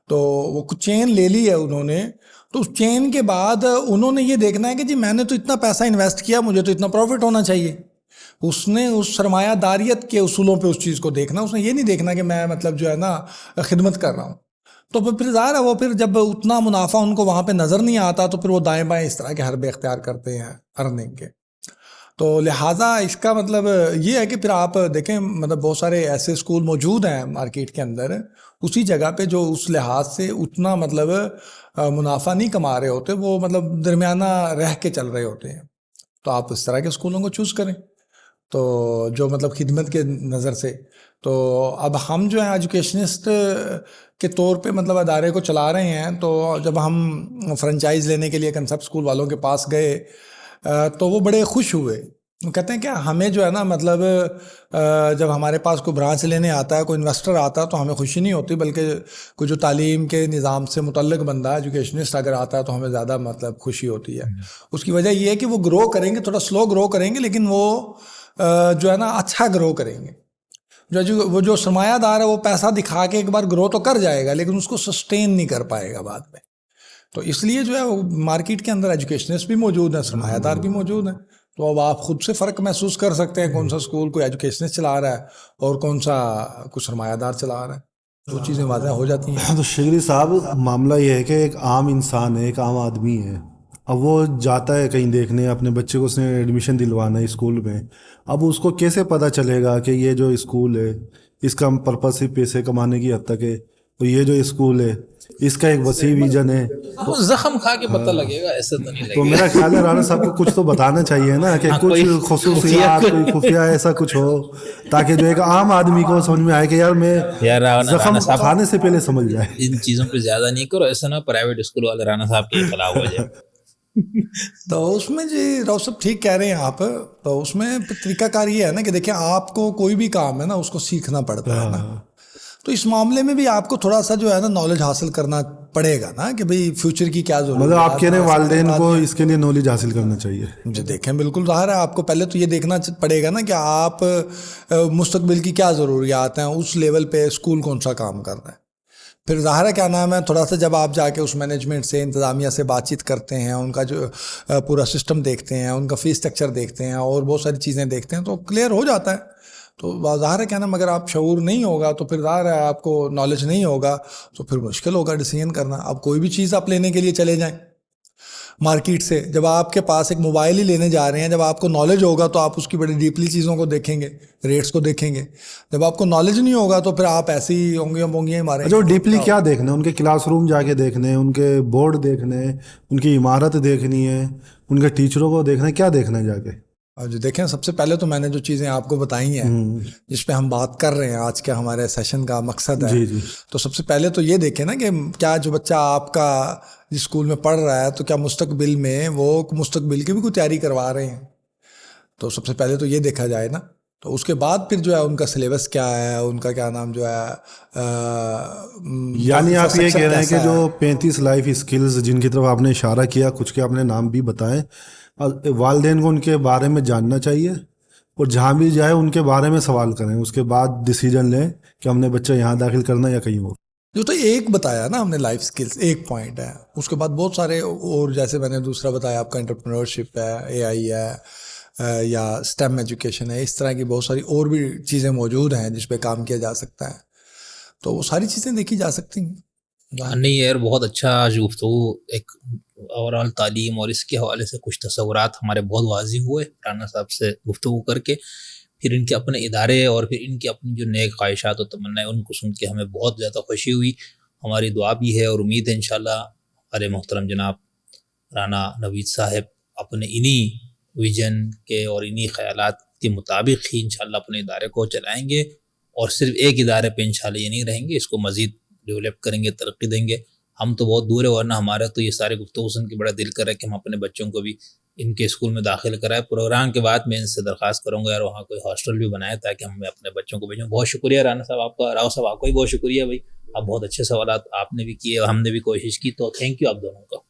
تو وہ کچھ چین لے لی ہے انہوں نے. تو اس چین کے بعد انہوں نے یہ دیکھنا ہے کہ جی میں نے تو اتنا پیسہ انویسٹ کیا، مجھے تو اتنا پروفٹ ہونا چاہیے. اس نے اس سرمایہ داریت کے اصولوں پہ اس چیز کو دیکھنا. اس نے یہ نہیں دیکھنا کہ میں مطلب جو ہے نا خدمت کر رہا ہوں. تو پھر ظاہر ہے وہ پھر جب اتنا منافع ان کو وہاں پہ نظر نہیں آتا تو پھر وہ دائیں بائیں اس طرح کے حربے اختیار کرتے ہیں ارننگ کے. تو لہٰذا اس کا مطلب یہ ہے کہ پھر آپ دیکھیں مطلب بہت سارے ایسے اسکول موجود ہیں مارکیٹ کے اندر اسی جگہ پہ جو اس لحاظ سے اتنا مطلب منافع نہیں کما رہے ہوتے، وہ مطلب درمیانہ رہ کے چل رہے ہوتے ہیں. تو آپ اس طرح کے اسکولوں کو چوز کریں تو جو مطلب خدمت کے نظر سے. تو اب ہم جو ہیں ایجوکیشنسٹ کے طور پہ مطلب ادارے کو چلا رہے ہیں، تو جب ہم فرنچائز لینے کے لیے کنسپٹ اسکول والوں کے پاس گئے تو وہ بڑے خوش ہوئے. وہ کہتے ہیں کہ ہمیں جو ہے نا مطلب جب ہمارے پاس کوئی برانچ لینے آتا ہے, کوئی انویسٹر آتا ہے, تو ہمیں خوشی نہیں ہوتی, بلکہ کوئی جو تعلیم کے نظام سے متعلق بندہ ایجوکیشنسٹ اگر آتا ہے تو ہمیں زیادہ مطلب خوشی ہوتی ہے. اس کی وجہ یہ ہے کہ وہ گرو کریں گے, تھوڑا سلو گرو کریں گے, لیکن وہ جو ہے نا اچھا گرو کریں گے. وہ جو سرمایہ دار ہے وہ پیسہ دکھا کے ایک بار گرو تو کر جائے گا, لیکن اس کو سسٹین نہیں کر پائے گا بعد میں. تو اس لیے جو ہے وہ مارکیٹ کے اندر ایجوکیشنسٹ بھی موجود ہیں, سرمایہ دار بھی موجود ہیں. تو اب آپ خود سے فرق محسوس کر سکتے ہیں کون سا اسکول کوئی ایجوکیشنسٹ چلا رہا ہے اور کون سا کچھ سرمایہ دار چلا رہا ہے. تو چیزیں واضح ہو جاتی ہیں. تو شگری صاحب معاملہ یہ ہے کہ ایک عام انسان ہے, ایک عام آدمی ہے. اب وہ جاتا ہے کہیں دیکھنے, اپنے بچے کو اس نے ایڈمیشن دلوانا ہے اسکول میں. اب اس کو کیسے پتہ چلے گا کہ یہ جو اسکول ہے اس کا پرپس صرف پیسے کمانے کی حد تک ہے, تو یہ جو اسکول ہے اس کا ایک وسیع ویژن ہے. زخم کھا کے پتہ لگے گا, ایسے تو نہیں لگے گا. تو میرا خیال ہے رانا صاحب کو کچھ تو بتانا چاہیے نا, کہ کچھ خصوصیات, کوئی خفیہ ایسا کچھ ہو, تاکہ جو ایک عام آدمی کو سمجھ میں آئے کہ یار میں زخم کھانے سے پہلے سمجھ جائے. ان چیزوں پہ زیادہ نہیں کرو, ایسا نہ پرائیویٹ اسکول والے رانا صاحب کے خلاف ہو جائے. تو اس میں جی راؤ صاحب ٹھیک کہہ رہے ہیں آپ. تو اس میں طریقہ کار یہ ہے نا کہ دیکھیں آپ کو کوئی بھی کام ہے نا اس کو سیکھنا پڑتا ہے نا. تو اس معاملے میں بھی آپ کو تھوڑا سا جو ہے نا نالج حاصل کرنا پڑے گا نا, کہ بھئی فیوچر کی کیا ضرورت ہے. مطلب آپ کہہ رہے ہیں والدین کو اس کے لیے نالج حاصل کرنا چاہیے. جی دیکھیں بالکل ظاہر ہے, آپ کو پہلے تو یہ دیکھنا پڑے گا نا کہ آپ مستقبل کی کیا ضروریات ہیں, اس لیول پہ اسکول کون سا کام کر رہا ہے. پھر ظاہر ہے کیا نام ہے, تھوڑا سا جب آپ جا کے اس مینجمنٹ سے, انتظامیہ سے بات چیت کرتے ہیں, ان کا جو پورا سسٹم دیکھتے ہیں, ان کا فیس اسٹرکچر دیکھتے ہیں, اور بہت ساری چیزیں دیکھتے ہیں, تو کلیئر ہو جاتا ہے. تو ظاہر ہے کیا نا, مگر آپ شعور نہیں ہوگا تو پھر ظاہر ہے آپ کو نالج نہیں ہوگا تو پھر مشکل ہوگا ڈیسیژن کرنا. اب کوئی بھی چیز آپ لینے کے لیے چلے جائیں مارکیٹ سے, جب آپ کے پاس ایک موبائل ہی لینے جا رہے ہیں, جب آپ کو نالج ہوگا تو آپ اس کی بڑی ڈیپلی چیزوں کو دیکھیں گے, ریٹس کو دیکھیں گے. جب آپ کو نالج نہیں ہوگا تو پھر آپ ایسی ہونگیاں بونگیاں ہی ماریں. جو ڈیپلی کیا دیکھنا ہے, ان کے کلاس روم جا کے دیکھنے ہیں, ان کے بورڈ دیکھنے ہیں, ان کی عمارت دیکھنی ہے, ان کے ٹیچروں کو دیکھنا ہے, کیا دیکھنا ہے جا کے. جو دیکھیں سب سے پہلے تو میں نے جو چیزیں آپ کو بتائی ہیں جس پہ ہم بات کر رہے ہیں, آج کے ہمارے سیشن کا مقصد ہے, جی جی, تو سب سے پہلے تو یہ دیکھیں نا کہ کیا جو بچہ آپ کا جس اسکول میں پڑھ رہا ہے تو کیا مستقبل میں وہ مستقبل کی بھی کوئی تیاری کروا رہے ہیں. تو سب سے پہلے تو یہ دیکھا جائے نا. تو اس کے بعد پھر جو ہے ان کا سلیبس کیا ہے, ان کا کیا نام جو ہے, یعنی آپ یہ کہہ رہے ہیں کہ جو 35 لائف اسکلز جن کی طرف آپ نے اشارہ کیا, کچھ کے آپ نے نام بھی بتائے, والدین کو ان کے بارے میں جاننا چاہیے, اور جہاں بھی جائے ان کے بارے میں سوال کریں, اس کے بعد ڈیسیجن لیں کہ ہم نے بچہ یہاں داخل کرنا یا کہیں اور. جو تو ایک بتایا نا ہم نے لائف سکلز, ایک پوائنٹ ہے. اس کے بعد بہت سارے اور, جیسے میں نے دوسرا بتایا آپ کا انٹرپرینورشپ ہے, اے آئی ہے, یا اسٹیم ایجوکیشن ہے, اس طرح کی بہت ساری اور بھی چیزیں موجود ہیں جس پہ کام کیا جا سکتا ہے. تو وہ ساری چیزیں دیکھی جا سکتی ہیں. نہیں یار, بہت اچھا گفتگو, ایک اوور آل تعلیم اور اس کے حوالے سے کچھ تصورات ہمارے بہت واضح ہوئے رانا صاحب سے گفتگو کر کے. پھر ان کے اپنے ادارے اور پھر ان کی اپنی جو نیک خواہشات و تمنائیں, ان کو سن کے ہمیں بہت زیادہ خوشی ہوئی. ہماری دعا بھی ہے اور امید ہے انشاءاللہ ہمارے محترم جناب رانا نوید صاحب اپنے انہی ویژن کے اور انہی خیالات کے مطابق ہی انشاءاللہ اپنے ادارے کو چلائیں گے, اور صرف ایک ادارے پہ انشاءاللہ یہ نہیں رہیں گے, اس کو مزید ڈیولپ کریں گے, ترقی دیں گے. ہم تو بہت دور ہے, ورنہ ہمارا تو یہ سارے گفتگو سن کے بڑا دل کر ہے کہ ہم اپنے بچوں کو بھی ان کے اسکول میں داخل کرائے. پروگرام کے بعد میں ان سے درخواست کروں گا یار وہاں کوئی ہاسٹل بھی بنائے تاکہ ہم اپنے بچوں کو بھیجوں. بہت شکریہ رانا صاحب آپ کا, راؤ صاحب آپ کا بھی بہت شکریہ بھائی, آپ بہت اچھے سوالات آپ نے بھی کیے اور ہم نے بھی کوشش کی, تو تھینک یو آپ دونوں کا.